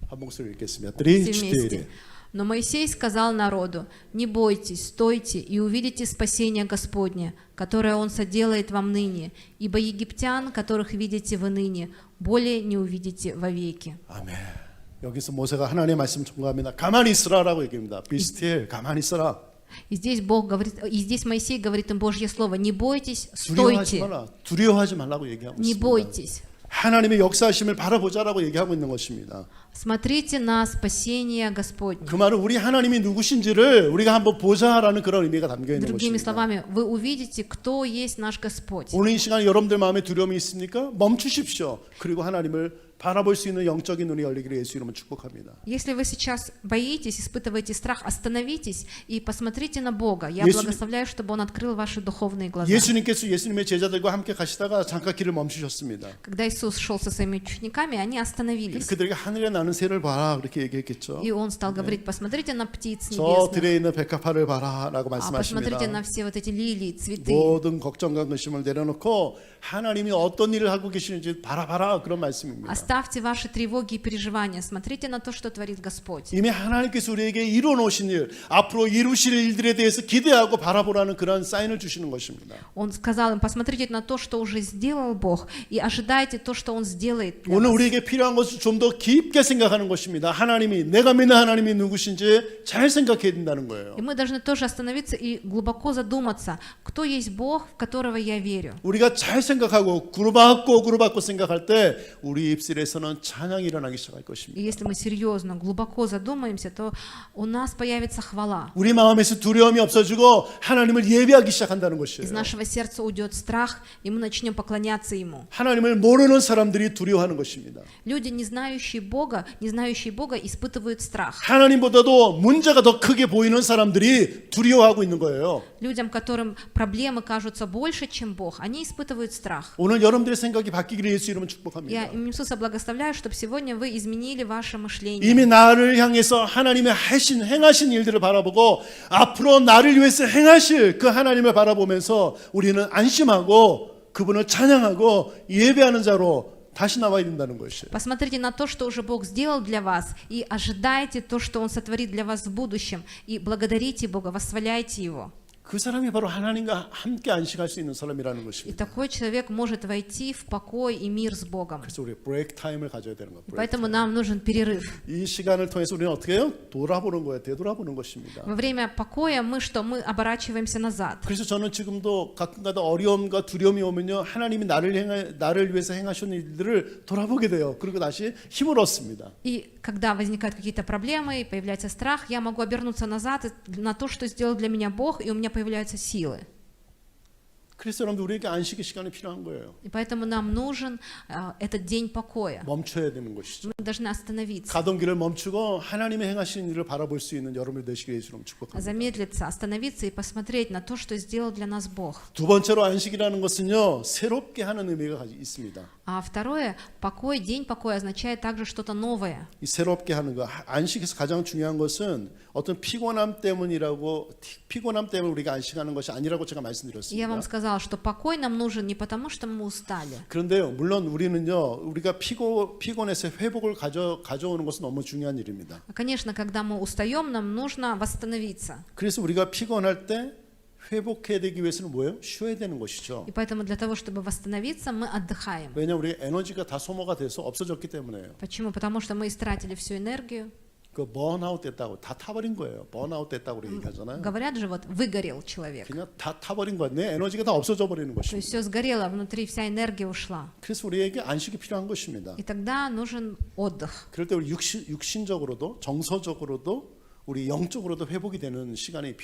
한 목소리 읽겠습니다. Все 3, вместе. 4. Но Моисей сказал народу: «Не бойтесь, стойте и увидите спасение Господне, которое Он соделает вам ныне, ибо египтян, которых видите вы ныне, более не увидите вовеки». 아멘. 여기서 모세가 하나님의 말씀 전가합니다. 가만히 있으라라고 얘기합니다. Be still, 가만히 있어라. И здесь Бог говорит, и здесь Моисей говорит им Божье Слово: «Не бойтесь, 두려워하지 стойте, 마라. 두려워하지 말라고 얘기하고 не 있습니다. бойтесь». 하나님의 역사하심을 바라보자라고 얘기하고 있는 것입니다. Смотрите на спасение Господне. 그 말은 우리 하나님이 누구신지를 우리가 한번 보자라는 그런 의미가 담겨 있는 Другими 것입니다. словами, вы увидите, кто есть наш Господь. 오늘 이 시간에 여러분들 마음에 두려움이 있습니까? 멈추십시오. 그리고 하나님을 바라볼 수 있는 영적인 눈이 열리기를 예수 이름으로 축복합니다. Если вы сейчас боитесь, испытываете страх, остановитесь и посмотрите на Бога. Я 예수- благословляю, чтобы Он открыл ваши духовные глаза. 예수님께서 예수님의 제자들과 함께 가시다가 잠깐 길을 멈추셨습니다. Когда Иисус шел со своими учениками, они остановились. 그들에게 하늘에 나는 새를 봐라 그렇게 얘기했겠죠. И Он стал говорить: посмотрите на птиц 저 небесных, 들에 있는 백합화를 봐라라고 посмотрите 말씀하십니다. на все вот эти лилии, цветы. 모든 걱정과 근심을 내려놓고 하나님이 어떤 일을 하고 계시는지 바라봐라 그런 말씀입니다. Оставьте ваши тревоги и переживания. Смотрите на то, что творит Господь. 이미 하나님께서 우리에게 이루어놓으신 일, 앞으로 이루실 일들에 대해서 기대하고 바라보라는 그런 사인을 주시는 것입니다. Он сказал им: посмотрите на то, что уже сделал Бог, и ожидайте то, что Он сделает для 오늘 вас. 우리에게 필요한 것을 좀 더 깊게 생각하는 것입니다. 하나님이 내가 믿는 하나님이 누구신지 잘 생각해야 된다는 거예요. И мы должны тоже остановиться и глубоко задуматься, кто есть Бог, в которого я верю. 우리가 잘 생각하고 구루박고 생각할 때 우리 입술에 마음들에서는 찬양이 일어나기 시작할 И 것입니다. если мы серьезно, глубоко задумаемся, то у нас появится хвала. 우리 마음에서 두려움이 없어지고 하나님을 예배하기 시작한다는 Из 것이에요. нашего сердца уйдет страх, и мы начнем поклоняться Ему. 하나님을 모르는 사람들이 두려워하는 것입니다. Люди, не знающие Бога, испытывают страх. 하나님보다도 문제가 더 크게 보이는 사람들이 두려워하고 있는 거예요. Людям, которым проблемы кажутся больше, чем Бог, они испытывают страх. 오늘 여러분들의 생각이 바뀌기를 예수 이름으로 Я 축복합니다. имя Иисуса благословляю, чтобы сегодня вы изменили ваше мышление. 이미 나를 향해서 하나님의 행하신 일들을 바라보고 앞으로 나를 위해서 행하실 그 하나님을 바라보면서 우리는 안심하고 그분을 찬양하고 예배하는 자로 다시 나와야 된다는 것이에요. Посмотрите на то, что уже Бог сделал для вас, и ожидайте то, что Он сотворит для вас в будущем, и благодарите Бога, восхваляйте Его. 그 사람이 바로 하나님과 함께 안식할 수 있는 사람이라는 И 것입니다. такой человек может войти в покой и мир с Богом. 그래서 우리 브레이크 타임을 가져야 되는 거예요. Поэтому нам нужен перерыв. 이 시간을 통해서 우리는 어떻게 해요? 돌아보는 거예요. 되돌아보는 것입니다. Во время покоя мы что? Мы оборачиваемся назад. 그래서 저는 지금도 가끔가다 어려움과 두려움이 오면요, 하나님이 나를 위해서 행하신 일들을 돌아보게 돼요. 그리고 다시 힘을 얻습니다. И когда возникают какие-то проблемы, и появляется страх, я могу обернуться назад на то, что сделал для меня Бог, и у меня появляются силы. 그래서 여러분들 우리에게 안식의 시간이 필요한 거예요. И поэтому нам нужен этот день покоя. 멈춰야 되는 것이죠. Мы должны остановиться, 가던 길을 멈추고 하나님의 행하신 일을 바라볼 수 있는 여러분이 되시길 예수님 축복합니다. замедлиться, остановиться и посмотреть на то, что сделал для нас Бог. 두 번째로 안식이라는 것은요, 새롭게 하는 의미가 있습니다. А второе, покой, день покоя означает также что-то новое. 이 새롭게 하는 거, 안식에서 가장 중요한 것은 어떤 피곤함 때문에 우리가 안식하는 것이 아니라고 제가 Я 말씀드렸습니다. вам сказала, что покой нам нужен не потому, что мы устали. 그런데요, 물론 우리는요, 우리가 피곤해서 회복을 가져오는 것은 너무 중요한 일입니다. Конечно, когда мы устаем, нам нужно восстановиться. 그래서 우리가 피곤할 때 회복해야 되기 위해서는 뭐예요? 쉬어야 되는 것이죠. И поэтому для того, чтобы восстановиться, мы отдыхаем. 왜냐하면 우리 에너지가 다 소모가 돼서 없어졌기 때문에요. Почему? Потому что мы истратили всю энергию. 그 번아웃 됐다고 다 타버린 거예요. 번아웃 됐다고 우리 얘기하잖아요. Говорят же, вот выгорел человек. 그냥 다 타버린 거예요. 내 에너지가 다 없어져 버리는 То есть 것입니다. все сгорело, внутри вся энергия ушла. 그래서 우리에게 안식이 필요한 것입니다. И тогда нужен отдых. 그럴 때 우리 육신적으로도 정서적으로도 우리 영적으로도 회복이 되는 시간이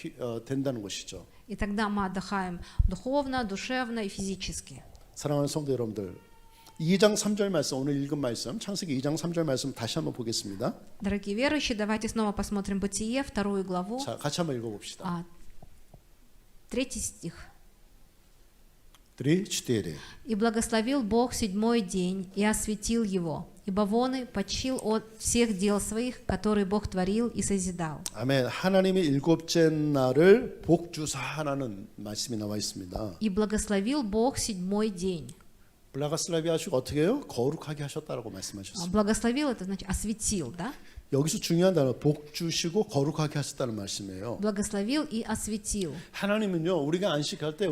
된다는 것이죠. И тогда мы отдыхаем духовно, душевно и физически. 사랑하는 성도 여러분들, 2장 3절 말씀, 오늘 읽은 말씀, 창세기 2장 3절 말씀 다시 한번 보겠습니다. Дорогие верующие, давайте снова посмотрим Бытие, 2 главу, 자, 같이 한번 읽어봅시다. 3 стих. 3-4. «И благословил Бог 7-й день, и осветил его, ибо вон и почил от всех дел своих, которые Бог творил и созидал». 아멘. 하나님이 일곱째 날을 복주사하라는 말씀이 나와 있습니다. «И благословил Бог 7-й день». 블라가슬라비 하시고 어떻게 해요? 거룩하게 하셨다라고 말씀하셨습니다. Благословил, это значит осветил, да? 여기서 중요한 단어 복주시고 거룩하게 하셨다는 말씀이에요. Благословил и осветил. 하나님은요, 우리가 안식할 때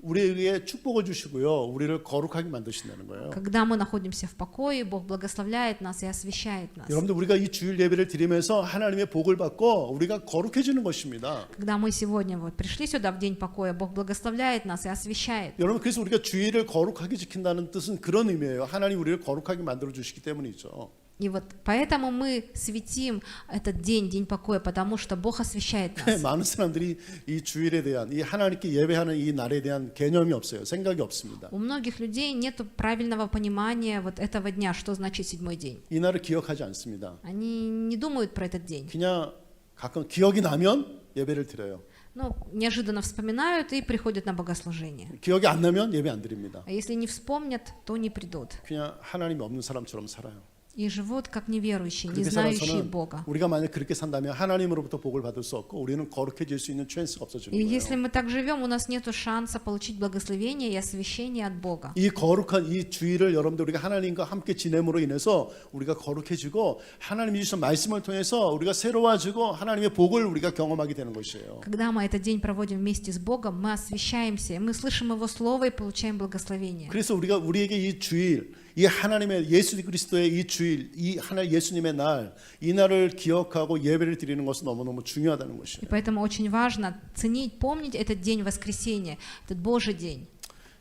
우리에게 축복을 주시고요, 우리를 거룩하게 만드신다는 거예요. Когда мы находимся в покое, Бог благословляет нас и освещает нас. 여러분들 우리가 이 주일 예배를 드리면서 하나님의 복을 받고 우리가 거룩해지는 것입니다. Когда мы сегодня вот пришли сюда в день покоя, Бог благословляет нас и освещает. 여러분, 그래서 우리가 주일을 거룩하게 지킨다는 뜻은 그런 의미예요. 하나님 우리를 거룩하게 만들어 주시기 때문이죠. И вот поэтому мы светим этот день, день покоя, потому что Бог освещает нас. 많은 사람들이 이 주일에 대한, 이 하나님께 예배하는 이 날에 대한 개념이 없어요. 생각이 없습니다. У многих людей нет правильного понимания вот этого дня, что значит 7-й день. 이 날을 기억하지 않습니다. Они не думают про этот день. 그냥 가끔 기억이 나면 예배를 드려요. Ну, неожиданно вспоминают и приходят на богослужение. 기억이 안 나면 예배 안 드립니다. А если не вспомнят, то не придут. 그냥 하나님이 없는 사람처럼 살아요. И живут как неверующие, не 그렇게 знающие 살아서는 Бога. 우리가 만약 그렇게 산다면 하나님으로부터 복을 받을 수 없고 우리는 거룩해질 수 있는 찬스가 없어지는 И 거예요. если мы так живем, у нас нет шанса получить благословение и освящение от Бога. 이 거룩한 이 주일을 여러분들 우리가 하나님과 함께 지냄으로 인해서 우리가 거룩해지고 하나님이 주신 말씀을 통해서 우리가 새로워지고 하나님의 복을 우리가 경험하게 되는 것이에요. Когда мы этот день проводим вместе с Богом, мы освящаемся, мы слышим Его Слово и получаем благословение. 그래서 우리에게 이 주일, 이 하나님의 예수 그리스도의 이 주일, 이 하나님 예수님의 날, 이 날을 기억하고 예배를 드리는 것은 너무너무 중요하다는 것이에요. И поэтому очень важно ценить, помнить этот день воскресения, этот Божий день.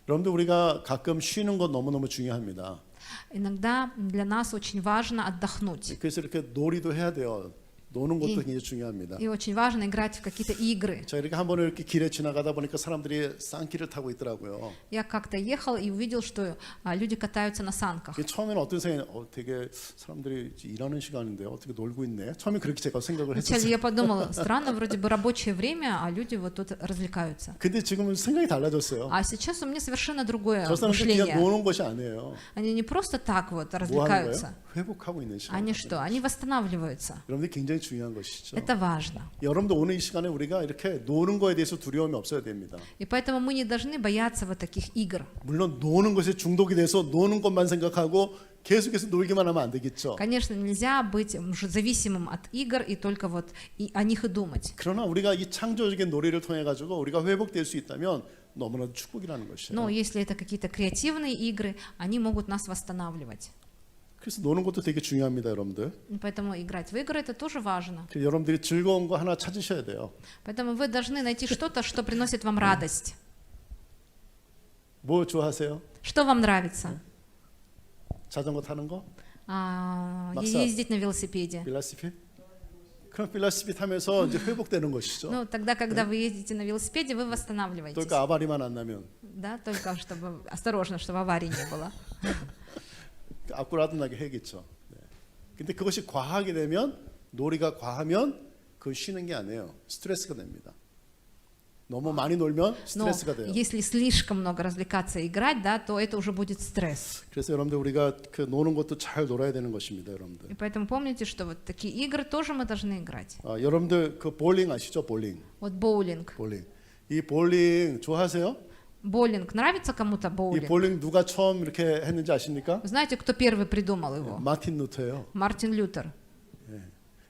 여러분들 우리가 가끔 쉬는 것 너무너무 중요합니다. Иногда для нас очень важно отдохнуть. 그래서 이렇게 놀이도 해야 돼요. 노는 것도 이- 굉장히 중요합니다. И очень важно играть в какие-то игры. 자, 이렇게 한 번을 이렇게 길에 지나가다 보니까 사람들이 쌍길을 타고 있더라고요. Я как-то ехал и увидел, что люди катаются на санках. 그게 처음에는 어떤 생각이 되게 사람들이 일하는 시간인데 어떻게 놀고 있네. 처음에 그렇게 제가 생각을 Вначале 했었어요. я подумала, странно, вроде бы рабочее время, а люди вот тут развлекаются. 근데 지금은 생각이 달라졌어요. А сейчас у меня совершенно другое 저 사람들 그냥 мышление. 노는 것이 아니에요. Они не просто так вот 뭐 하는 развлекаются. 거예요? 회복하고 있는 시간. Они что? Они восстанавливаются. 여러분들 굉장히 중요한 것이죠. Это важно. 여러분도 오늘 이 시간에 우리가 이렇게 노는 거에 대해서 두려움이 없어야 됩니다. И поэтому мы не должны бояться вот таких игр. 물론 노는 것에 중독이 돼서 노는 것만 생각하고 계속해서 놀기만 하면 안 되겠죠. Конечно, нельзя быть уже зависимым от игр и только вот о них и думать. 그러나 우리가 이 창조적인 놀이를 통해 가지고 우리가 회복될 수 있다면 너무나도 축복이라는 것이에요. Но если это какие-то креативные игры, они могут нас восстанавливать. 그래서 노는 것도 되게 중요합니다, 여러분들. И поэтому играть в игры это тоже важно. 그래서 여러분들이 즐거운 거 하나 찾으셔야 돼요. Поэтому вы должны найти что-то, что приносит вам радость. 뭐 좋아하세요? Что вам нравится? 자전거 타는 거? 막사. Ездить на велосипеде. 필라시피? 그럼 필라시피 타면서 이제 회복되는 것이죠. Ну, тогда, когда вы ездите на велосипеде, вы восстанавливаетесь. только 아바리만 안 나면 Да, только чтобы осторожно, чтобы аварий не было. 아꾸라든하게 해야겠죠. 네. 근데 그것이 과하게 되면 놀이가 과하면 그 쉬는 게 아니에요. 스트레스가 됩니다. 너무 많이 놀면 Но 스트레스가 돼요. если слишком много развлекаться и играть, да, то это уже будет стресс. 그래서 여러분들 우리가 그 노는 것도 잘 놀아야 되는 것입니다, 여러분들. И поэтому помните, что вот такие игры тоже мы должны играть. 여러분들 그 볼링 아시죠? 볼링. Вот боулинг. 볼링. 이 볼링 좋아하세요? Боулинг. Нравится кому-то 이 боулинг? 볼링 누가 처음 이렇게 했는지 아십니까? Вы знаете, кто первый придумал его? 마틴 루터예요. Мартин Лютер.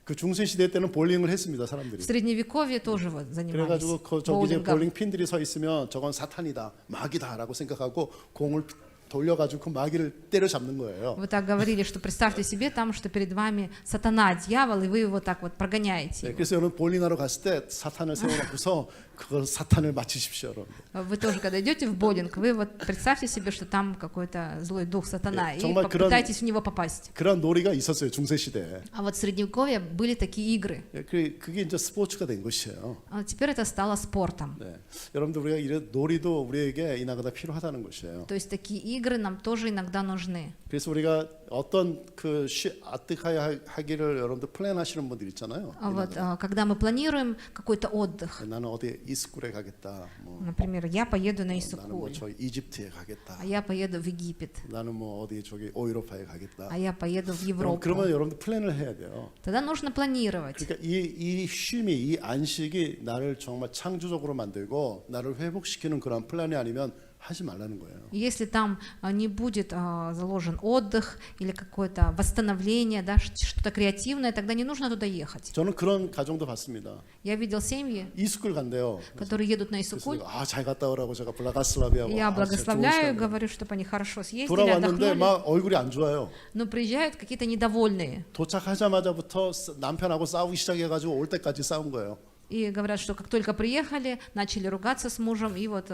그 중세 시대 때는 볼링을 했습니다, В 사람들이. Sредневековье тоже вот занимались 그래가지고 저기 이제 боулингом. 볼링 핀들이 서 있으면 저건 사탄이다, 마귀다라고 생각하고 공을 돌려가지고 그 마귀를 때려잡는 거예요. Вы так говорили, что представьте себе там, что перед вами сатана, дьявол, и вы его так вот прогоняете. 네, 그래서 여러분 볼링하러 갔을 때 사탄을 세워놓고서 그걸 사탄을 맞히십시오, 여러분. Вы тоже, когда идете в боулинг, вы вот представьте себе, что там какой-то злой дух сатана, 네, и 정말 그런- попытайтесь в него попасть. 그런 놀이가 있었어요, 중세 시대에. А вот в Средневековье были такие игры. 네, 그게 이제 스포츠가 된 것이에요. А теперь это стало спортом. 네, 여러분들 우리가 이런 놀이도 우리에게 이나가다 필요하다는 것이에요. То есть такие игры нам тоже иногда нужны. 그래서 우리가 어떤 그 아득하게 하기를 여러분들 플랜하시는 분들 있잖아요. А вот когда мы планируем какой-то отдых, 나는 어디 이스쿨에 가겠다. 뭐 например, я поеду на 나는 뭐 Иссык-Куль, 저 이집트에 가겠다. а я поеду в Египет, 나는 뭐 어디 저기 오이로파에 가겠다. а я поеду в Европу. 그러면 여러분들 플랜을 해야 돼요. Тогда нужно планировать. 그러니까 이 쉼이 이 안식이 나를 정말 창조적으로 만들고 나를 회복시키는 그런 플랜이 아니면 하지 말라는 거예요. Если там не будет заложен отдых или какое-то восстановление, да, что-то креативное, тогда не нужно туда ехать. 저는 그런 가정도 봤습니다. Я видел семьи, 이스쿨 간대요. которые едут на 그래서 Иссык-Куль. 내가 잘 갔다 오라고 제가 블라가슬라비아고 Я благословляю, говорю, чтобы они хорошо съездили, 돌아왔는데 отдохнули. 막 얼굴이 안 좋아요. Но приезжают какие-то недовольные. 도착하자마자부터 남편하고 싸우기 시작해가지고 올 때까지 싸운 거예요. И говорят, что как только приехали, начали ругаться с мужем, и вот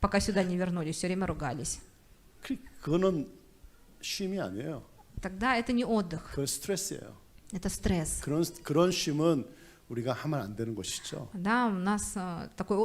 пока сюда не вернулись, все время ругались. 그거는 쉼이 아니에요. Тогда это не отдых, 그건 스트레스예요. это стресс. 그런 쉼은 우리가 하면 안 되는 것이죠. Да, у нас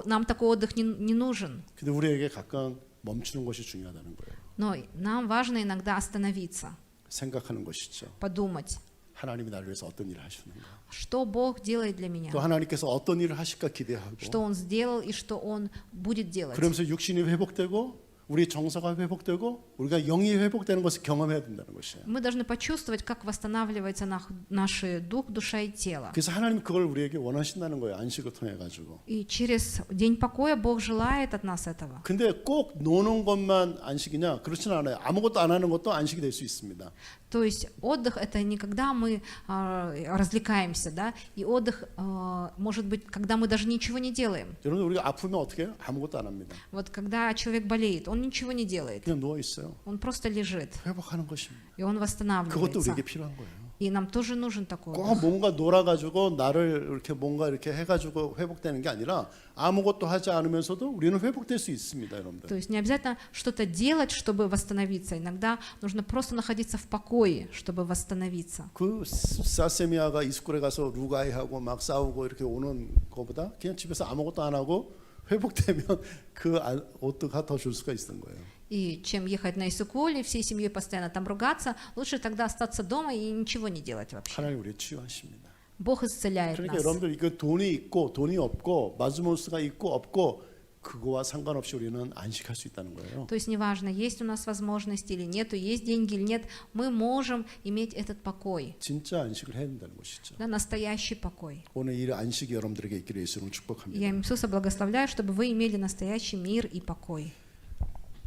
нам такой отдых не нужен. 근데 우리에게 가끔 멈추는 것이 중요하다는 거예요. Но нам важно иногда остановиться, 생각하는 것이죠. подумать, 하나님이 나를 위해서 어떤 일을 하시는가. что Бог делает для меня, 또 하나님께서 어떤 일을 하실까 기대하고. что Он сделал и что Он будет делать. 그러면서 육신이 회복되고 우리 정서가 회복되고 우리가 영이 회복되는 것을 경험해야 된다는 것이에요. Мы должны почувствовать, как восстанавливается наш дух, душа и тело. 그래서 하나님 그걸 우리에게 원하신다는 거예요. 안식을 통해 가지고. И через день покоя Бог желает от нас этого. 근데 꼭 노는 것만 안식이냐? 그렇지는 않아요. 아무것도 안 하는 것도 안식이 될 수 있습니다. То есть отдых это не когда мы развлекаемся, да, и отдых может быть, когда мы даже ничего не делаем. 여러분 우리가 아프면 어떻게 해요? 아무것도 안 합니다. Вот когда человек болеет, он ничего не делает, 그냥 누워 있어요. он просто лежит, 회복하는 것입니다. и он 그것도 восстанавливается. 우리에게 필요한 거예요. И нам тоже нужен такой 꼭 отдых. 뭔가 놀아가지고 나를 이렇게 뭔가 이렇게 해가지고 회복되는 게 아니라 아무것도 하지 않으면서도 우리는 회복될 수 있습니다, 여러분들. То есть не обязательно что-то делать, чтобы восстановиться. Иногда нужно просто находиться в покое, чтобы восстановиться. 그 사세미아가 이스쿨에 가서 루가이하고 막 싸우고 이렇게 오는 것보다 그냥 집에서 아무것도 안 하고 회복되면 그 옷도가 더 줄 수가 있는 거예요. И чем ехать на Иссык-Куль, всей семьей постоянно там ругаться, лучше тогда остаться дома и ничего не делать вообще. 하나님 우리 치유하십니다. Бог исцеляет 그러니까 нас. 여러분들 이거 돈이 있고 돈이 없고 마즈모스가 있고 없고 그거와 상관없이 우리는 안식할 수 있다는 거예요. То есть неважно, есть у нас возможности или нету, есть деньги или нет, мы можем иметь этот покой, 진짜 안식을 해야 된다는 것이죠. да, настоящий покой. 오늘 이 안식이 여러분들에게 있기를 예수님을 축복합니다. Я Иисуса благословляю, чтобы вы имели настоящий мир и покой.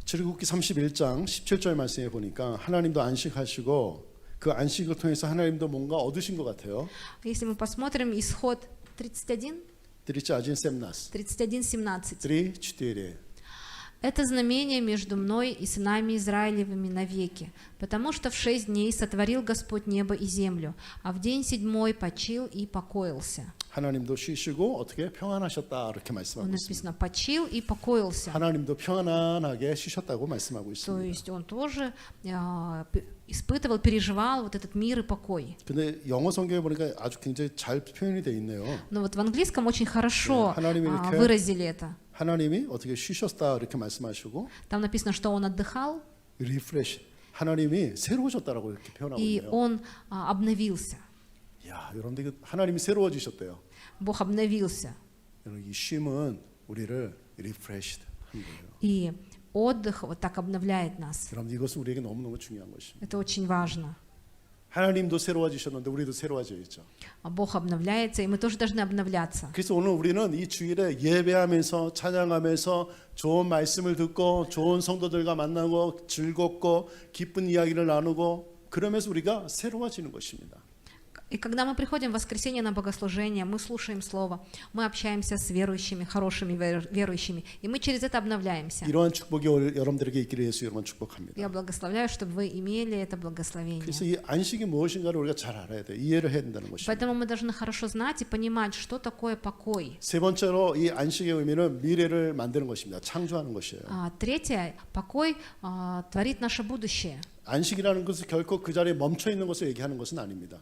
출애굽기 31장 17절 말씀에 보니까 하나님도 안식하시고 그 안식을 통해서 하나님도 뭔가 얻으신 것 같아요. Если мы посмотрим исход 31, 31:17. 3-4. Это знамение между мной и сынами Израилевыми навеки, потому что в 6 дней сотворил Господь небо и землю, а в день 7 почил и покоился. 하나님도 쉬시고 어떻게 평안하셨다 이렇게 Он 말씀하고 있습니다. написано почил и покоился. 하나님도 평안하게 쉬셨다고 말씀하고 То 있습니다. есть он тоже испытывал, переживал вот этот мир и покой. 근데 영어 성경에 보니까 아주 굉장히 잘 표현이 돼 있네요. Но вот в английском очень хорошо 네, 하나님이 이렇게- выразили это. 하나님이 어떻게 쉬셨다 이렇게 말씀하시고 Там написано, что он отдыхал, 리프레시 하나님이 새로워졌다라고 이렇게 표현하고 и 있네요. он обновился. 야, 여러분들 이거 하나님이 새로워지셨대요. Бог обновился. 여러분 이 쉼은 우리를 리프레시드 한 거예요. И отдых вот так обновляет нас. 여러분 이것은 우리에게 너무너무 중요한 것입니다. Это очень важно. 하나님도 새로워지셨는데 우리도 새로워져야죠. Бог обновляется, и мы тоже должны обновляться. 그래서 오늘 우리는 이 주일에 예배하면서 찬양하면서 좋은 말씀을 듣고 좋은 성도들과 만나고 즐겁고 기쁜 이야기를 나누고 그러면서 우리가 새로워지는 것입니다. И когда мы приходим в воскресенье на богослужение, мы слушаем Слово, мы общаемся с верующими, хорошими верующими, и мы через это обновляемся. 이러한 축복이 여러분들에게 있기를 예수 여러분 축복합니다. Я благословляю, чтобы вы имели это благословение. 그래서 이 안식이 무엇인가를 우리가 잘 알아야 돼. 이해를 해야 된다는 것입니다. Поэтому мы должны хорошо знать и понимать, что такое покой. 세 번째로 이 안식의 의미는 미래를 만드는 것입니다. 창조하는 것이에요. Третье, покой творит наше будущее. 안식이라는 것은 결코 그 자리에 멈춰 있는 것을 얘기하는 것은 아닙니다.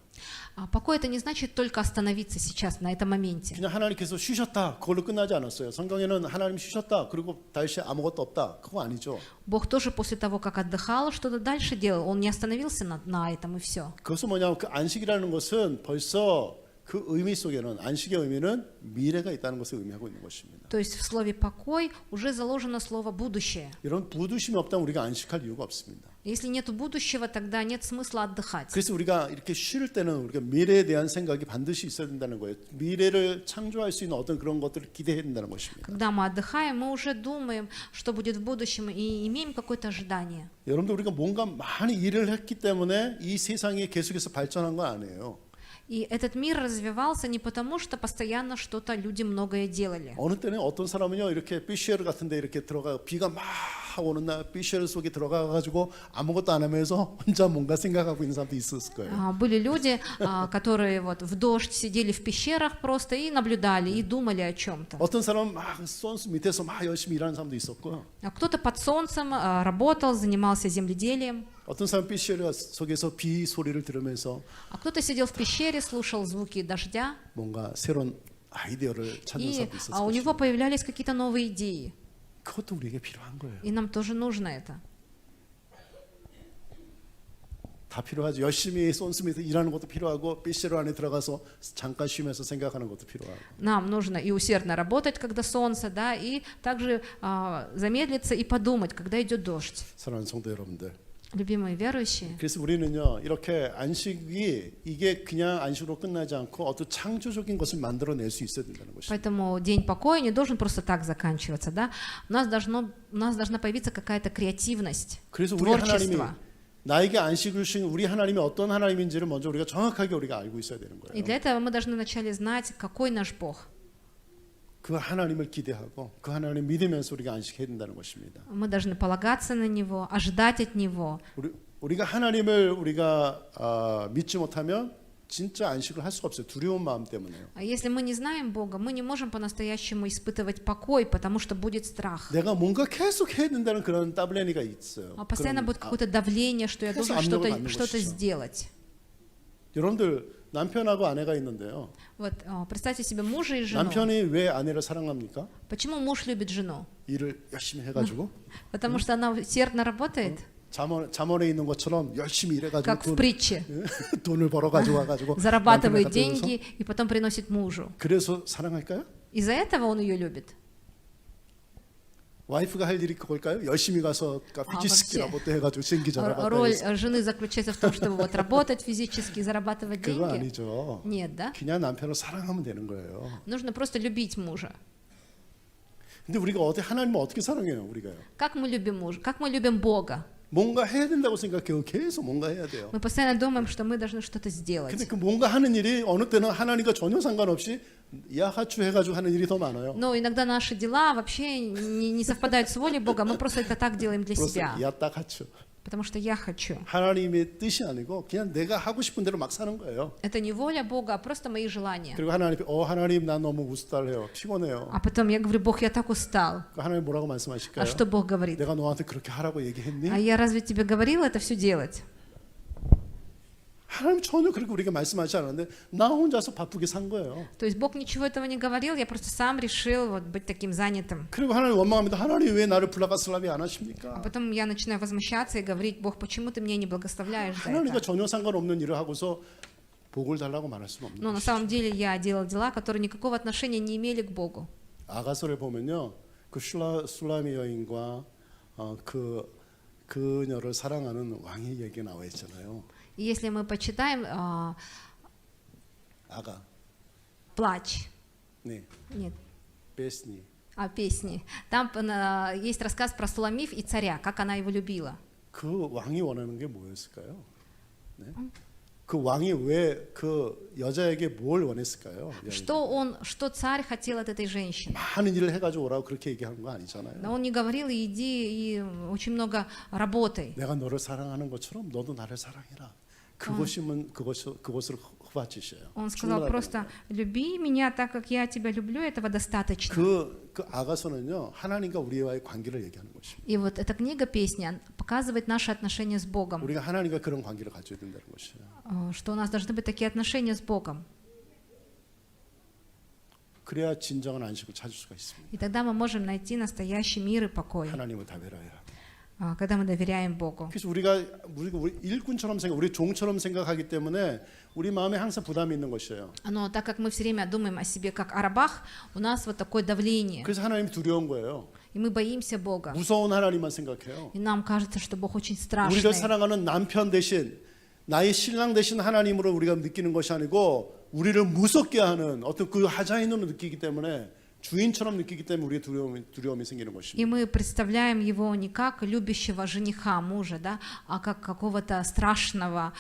Покой это не значит только остановиться сейчас, на этом моменте. 그냥 하나님께서 쉬셨다. 그걸로 끝나지 않았어요. 성경에는 하나님 쉬셨다. 그리고 다시 아무것도 없다. 그거 아니죠. Бог тоже после того, как отдыхал, что-то дальше делал. Он не остановился на этом и все. 그것은 뭐냐면 그 안식이라는 것은 벌써 그 의미 속에는 안식의 의미는 미래가 있다는 것을 의미하고 있는 것입니다. То есть в слове покой уже заложено слово будущее. 이런 부두심이 없다면 우리가 안식할 이유가 없습니다. Если нет будущего, тогда нет смысла отдыхать. 그래서 우리가 이렇게 쉴 때는 우리가 미래에 대한 생각이 반드시 있어야 된다는 거예요. 미래를 창조할 수 있는 어떤 그런 것들을 기대해야 된다는 것입니다. Когда мы отдыхаем, мы уже думаем, что будет в будущем, и имеем какое-то ожидание. 여러분들 우리가 뭔가 많이 일을 했기 때문에 이 세상이 계속해서 발전한 건 아니에요. И этот мир развивался не потому, что постоянно что-то люди многое делали. 어느 때는 어떤 사람은요 이렇게 피시에르 같은데 이렇게 들어가 비가 막 오는 날 피시에르 속에 들어가 가지고 아무것도 안 하면서 혼자 뭔가 생각하고 있는 사람도 있었을 거예요. Были люди, которые вот в дождь сидели в пещерах просто и наблюдали, и думали о чем-то. 어떤 사람은 막 선수 밑에서 막 열심히 일하는 사람도 있었고요. Кто-то под солнцем работал, занимался земледелием, 어떤 사람 피시에르 속에서 비 소리를 들으면서 а кто-то сидел в пещере, слушал звуки дождя, 뭔가 새로운 아이디어를 찾는 и 사람도 있었을 у него 것입니다. появлялись какие-то новые идеи. 그것도 우리에게 필요한 거예요. И нам тоже нужно это. 다 필요하죠. 열심히 손수 밑에 일하는 것도 필요하고 피시에르 안에 들어가서 잠깐 쉬면서 생각하는 것도 필요하고. Нам нужно и усердно работать, когда солнце, да, и также замедлиться и подумать, когда идет дождь. 사랑하는 성도 여러분들. Любимые верующие, 그래서 우리는요 이렇게 안식이 이게 그냥 안식으로 끝나지 않고 어떤 창조적인 것을 만들어낼 수 있어야 된다는 것입니다. поэтому день покоя не должен просто так заканчиваться, да? У нас должна появиться какая-то креативность, 그래서 우리 하나님이 творчество. 나에게 안식을 주신 우리 하나님이 어떤 하나님인지를 먼저 우리가 정확하게 우리가 알고 있어야 되는 И 거예요. для этого мы должны вначале знать, какой наш Бог. 그 하나님을 기대하고 그 하나님 믿으면서 우리가 안식해야 된다는 것입니다. Мы должны полагаться на Него, ожидать от Него. 우리가 하나님을 우리가 믿지 못하면 진짜 안식을 할 수가 없어요. 두려운 마음 때문에요. А если мы не знаем Бога, мы не можем по-настоящему испытывать покой, потому что будет страх. 내가 뭔가 계속 해야 된다는 그런 따블레니가 있어요. Постоянно будет какое-то давление, что я должен что-то сделать. 여러분들 남편하고 아내가 있는데요. Вот представьте себе мужа и жену. 남편이 왜 아내를 사랑합니까? Почему муж любит жену? 일을 열심히 해가지고 Потому что она усердно работает, 잠원에 있는 것처럼 열심히 일해가지고 как в притче. 돈을 벌어가지고 와가지고 Зарабатывает 남편한테 갖다 деньги и потом приносит мужу. 줘서 그래서 사랑할까요? Из-за этого он ее любит. 와이프가 할 일이 그걸까요? 열심히 가서 피지스키 라보트 해가지고 생기 잘하고 Роль жены заключается в том, чтобы вот работать физически, зарабатывать 그거 деньги. 아니죠. Нет, да? 그냥 남편을 사랑하면 되는 거예요. Нужно просто любить мужа. 근데 우리가 하나님을 어떻게 사랑해요? 우리가요. Как мы любим мужа? Как мы любим Бога? 뭔가 해야 된다고 생각해요. 계속 뭔가 해야 돼요. Мы постоянно думаем, что мы должны что-то 근데 сделать. 그 뭔가 하는 일이 어느 때는 하나님과 전혀 상관없이 야하추 해가지고 하는 일이 더 많아요. Но иногда наши дела вообще не совпадают с волей Бога, мы просто это так делаем для себя. 야딱하추. Потому что я хочу. 하나님의 뜻이 아니고 그냥 내가 하고 싶은 대로 막 사는 거예요. Это не воля Бога, а просто мои желания. 그리고 하나님 나 너무 우스달해요. 피곤해요. А потом я говорю, Бог, я так устал. 하나님 뭐라고 А 말씀하실까요? что Бог говорит? 내가 너한테 그렇게 하라고 얘기했니? А я разве тебе говорила это все делать? 하나님 전혀 그렇게 우리가 말씀하지 않았는데 나 혼자서 바쁘게 산 거예요. То есть Бог ничего этого не говорил, я просто сам решил вот быть таким занятым. 그리고 하나님 원망합니다. 하나님 왜 나를 블라가슬라비 안 А 하십니까? потом я начинаю возмущаться и говорить, Бог, почему ты меня не благословляешь за 하나님과 это? 전혀 상관없는 일을 하고서 복을 달라고 말할 수는 없는 Но на 거죠. самом деле я делал дела, которые никакого отношения не имели к Богу. 아가서를 보면요, 그 술라미 여인과 그녀를 사랑하는 왕의 얘기 나와 있잖아요. И если мы почитаем 아가, «Плач», 네, нет, 베스니. песни, там есть рассказ про Суламиф и царя, как она его любила. 그 왕이 원하는 게 뭐였을까요? 네? 그 왕이 왜 그 여자에게 뭘 원했을까요? Что царь хотел от этой женщины? 많은 일을 해가지고 오라고 그렇게 얘기하는 거 아니잖아요. Но он не говорил, иди и очень много работай. 내가 너를 사랑하는 것처럼 너도 나를 사랑해라. 그것이면 그것을 흡아치셔요. Он сказал просто, люби меня так, как я тебя люблю, этого достаточно. 그 아가서는요, 하나님과 우리와의 관계를 얘기하는 것입니다. И вот эта книга песни показывает наши отношения с Богом, 우리가 하나님과 그런 관계를 가져야 된다는 것이에요. что у нас должны быть такие отношения с Богом. 그래야 진정한 안식을 찾을 수가 있습니다. И тогда мы можем найти настоящий мир и покой, 하나님을 다베라야. когда мы доверяем Богу. 그래서 우리가 일꾼처럼 우리 종처럼 생각하기 때문에 우리 마음에 항상 부담이 있는 것이에요. Но так как мы все время думаем о себе как о рабах, у нас вот такое давление, 그래서 하나님이 두려운 거예요. и мы боимся Бога. 무서운 하나님만 생각해요. И нам кажется, что Бог очень 우리가 страшный. 사랑하는 남편 대신 나의 신랑 대신 하나님으로 우리가 느끼는 것이 아니고 우리를 무섭게 하는 어떤 그 하자인으로 느끼기 때문에 주인처럼 느끼기 때문에 우리의 두려움이 생기는 И 것입니다. мы представляем его не как любящего жениха, мужа, да, а как какого-то страшного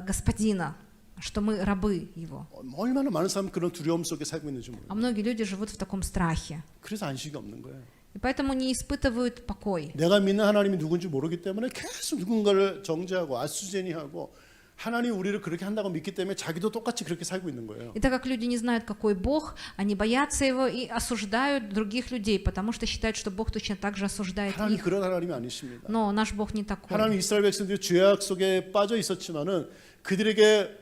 господина, что мы рабы его. 얼마나 많은 사람이 그런 두려움 속에 살고 있는지 А 모르겠어요. многие люди живут в таком страхе, 그래서 안식이 없는 거예요. и поэтому не испытывают покой. 내가 믿는 하나님이 누군지 모르기 때문에 계속 누군가를 정죄하고 아수제니하고 하나님 우리를 그렇게 한다고 믿기 때문에 자기도 똑같이 그렇게 살고 있는 거예요. И так как люди не знают, какой Бог, они боятся его и осуждают других людей, потому что считают, что Бог точно так же осуждает 하나님 их. 그런 하나님이 아니십니다. Но наш Бог не такой. 하나님 이스라엘 백성들이 죄악 속에 빠져 있었지만은 그들에게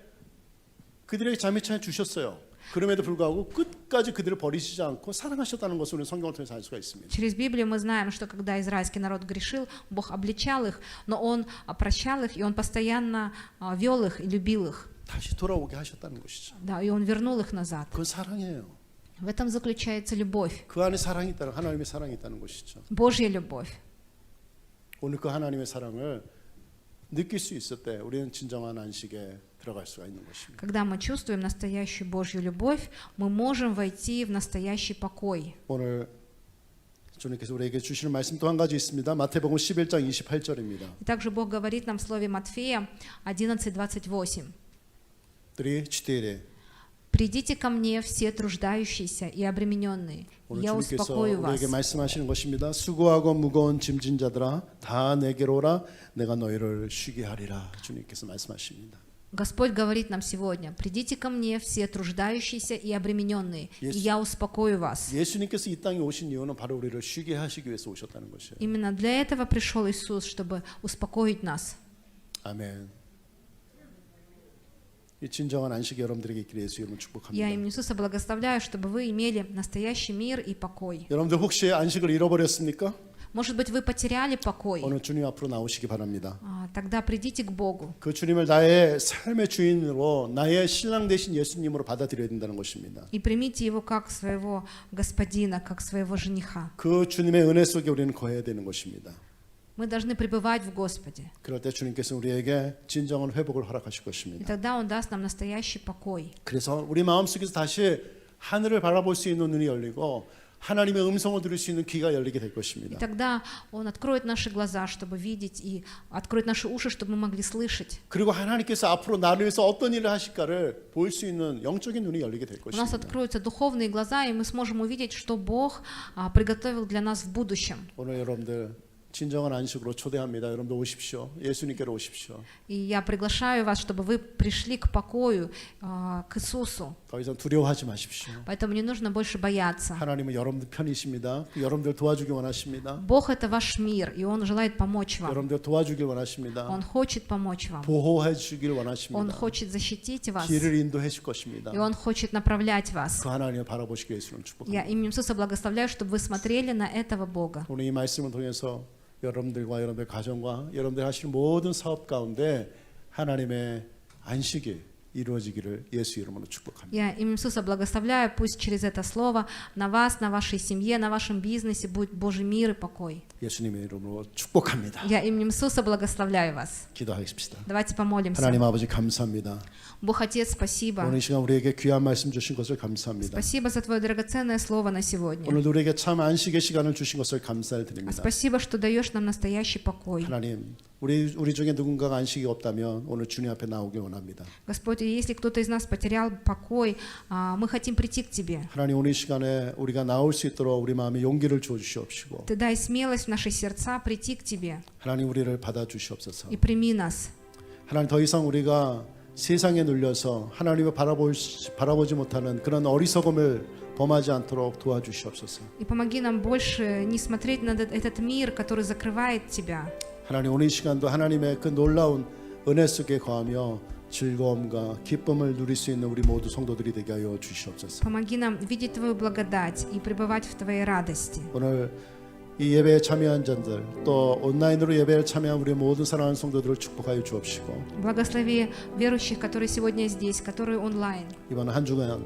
잠이 주셨어요. 그럼에도 불구하고 끝까지 그들을 버리시지 않고 사랑하셨다는 것을 우리는 성경을 통해서 알 수가 있습니다. Через Библию мы знаем, что когда израильский народ грешил, Бог обличал их, но Он прощал их, и Он постоянно вел их и любил их. 다시 돌아오게 하셨다는 것이죠. Да, и Он вернул их назад. 그건 사랑이에요. В этом заключается любовь, 그 안에 사랑이 있다는 하나님의 사랑이 있다는 것이죠. Божья любовь. 오늘 그 하나님의 사랑을 느낄 수 있을 때 우리는 진정한 안식에 들어갈 수가 있는 것입니다. Когда мы чувствуем настоящую Божью любовь, мы можем войти в настоящий покой. 오늘 주님께서 우리에게 주시는 말씀 또 한 가지 있습니다. 마태복음 11장 28절입니다. И также Бог говорит нам в слове Матфея 11:28. 3, 4. Придите ко мне все труждающиеся и обремененные, 오늘 я 주님께서 успокою вас. 우리에게 말씀하시는 것입니다. 수고하고 무거운 짐진 자들아 다 내게로 오라 내가 너희를 쉬게 하리라. 주님께서 말씀하십니다. Господь говорит нам сегодня: придите ко мне все труждающиеся и обремененные, и я успокою вас. 예수님께서 이 땅에 오신 이유는 바로 우리를 쉬게 하시기 위해서 오셨다는 것이에요. Именно для этого пришел Иисус, чтобы успокоить нас. 아멘. 이 진정한 안식이 여러분들에게 있기를 예수 이름으로 Я 축복합니다. им Иисуса благословляю, чтобы вы имели настоящий мир и покой. 여러분들 혹시 안식을 잃어버렸습니까? Может быть, вы потеряли покой? 오늘 주님 앞으로 나오시기 바랍니다. Тогда придите к Богу. 그 주님을 나의 삶의 주인으로 나의 신랑 되신 예수님으로 받아들여야 된다는 것입니다. И примите Его как своего господина, как своего жениха. 그 주님의 은혜 속에 우리는 거해야 되는 것입니다. Мы должны пребывать в Господе. 그럴 때 주님께서 우리에게 진정한 회복을 허락하실 И 것입니다. тогда Он даст нам настоящий покой. 그래서 우리 마음속에서 다시 하늘을 바라볼 수 있는 눈이 열리고 하나님의 음성을 들을 수 있는 귀가 열리게 될 И 것입니다. тогда Он откроет наши глаза, чтобы видеть, и откроет наши уши, чтобы мы могли слышать. 그리고 하나님께서 앞으로 나를 위해서 어떤 일을 하실까를 볼 수 있는 영적인 눈이 열리게 될 У нас 것입니다. откроются духовные глаза, и мы сможем увидеть, что Бог приготовил для нас в будущем. 오늘 여러분들 진정한 안식으로 초대합니다. 여러분들 오십시오. 예수님께로 오십시오. И я приглашаю вас, чтобы вы пришли к покою, к Иисусу. 더 이상 두려워하지 마십시오. Поэтому не нужно больше бояться. 하나님은 여러분들 편이십니다. 여러분들 도와주길 원하십니다. Бог — это ваш мир, и Он желает помочь вам. 여러분들 도와주길 원하십니다. Он хочет помочь вам. 보호해 주길 Он 원하십니다. хочет защитить вас, 길을 인도해 줄 것입니다. и Он хочет направлять вас. 그 하나님을 바라보시길 예수님 축복합니다. Я именем Иисуса благословляю, чтобы вы смотрели на этого Бога. 오늘 이 말씀을 통해서 여러분들과 여러분들 가정과 여러분들 하시는 모든 사업 가운데 하나님의 안식이 이루어지기를 예수 이름으로 축복합니다. Я именем Иисуса благословляю, пусть через это слово на вас, на вашей семье, на вашем бизнесе будет Божий мир и покой. 예수님의 이름으로 축복합니다. Я именем Иисуса благословляю вас. 기도하겠습니다. Давайте помолимся. 하나님 아버지 감사합니다. Бог Отец, спасибо. 오늘 이 시간 우리에게 귀한 말씀 주신 것을 감사합니다. Спасибо за Твое драгоценное слово на сегодня. 오늘 우리에게 참 안식의 시간을 주신 것을 감사드립니다. Спасибо, что даешь нам настоящий покой. 하나님, 우리 중에 누군가가 안식이 없다면 오늘 주님 앞에 나오길 원합니다. Господь, если кто-то из нас потерял покой, мы хотим прийти к Тебе. 하나님, 오늘 이 시간에 우리가 나올 수 있도록 우리 마음에 용기를 주어 주시옵시고 Ты дай смелость в наши сердца прийти к Тебе 하나님 우리를 받아 주시옵소서. и прими нас. 하나님, 더 이상 우리가 세상에 눌려서 하나님을 바라보지 못하는 그런 어리석음을 범하지 않도록 도와주시옵소서. И помоги нам больше не смотреть на этот мир, который закрывает Тебя. 하나님, 오늘 이 시간도 하나님의 그 놀라운 은혜 속에 거하며 즐거움과 기쁨을 누릴 수 있는 우리 모두 성도들이 되게 하여 주시옵소서. Помоги нам видеть Твою благодать и пребывать в Твоей радости. 오늘 이 예배에 참여한 자들 또 온라인으로 예배에 참여한 우리 모든 사랑하는 성도들을 축복하여 주옵시고 Благослови верующих, которые сегодня здесь, которые онлайн. 이번 한 주간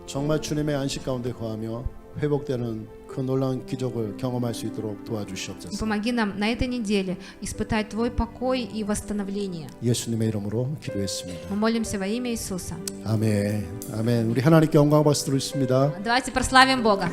정말 주님의 안식 가운데 거하며 회복되는 그 놀라운 기적을 경험할 수 있도록 И 도와주시옵소서. помоги нам на этой неделе испытать Твой покой и восстановление. 예수님의 이름으로 기도했습니다. Мы молимся во имя Иисуса. 아멘. 아멘. 우리 하나님께 영광 박수 드리겠습니다. Давайте прославим Бога.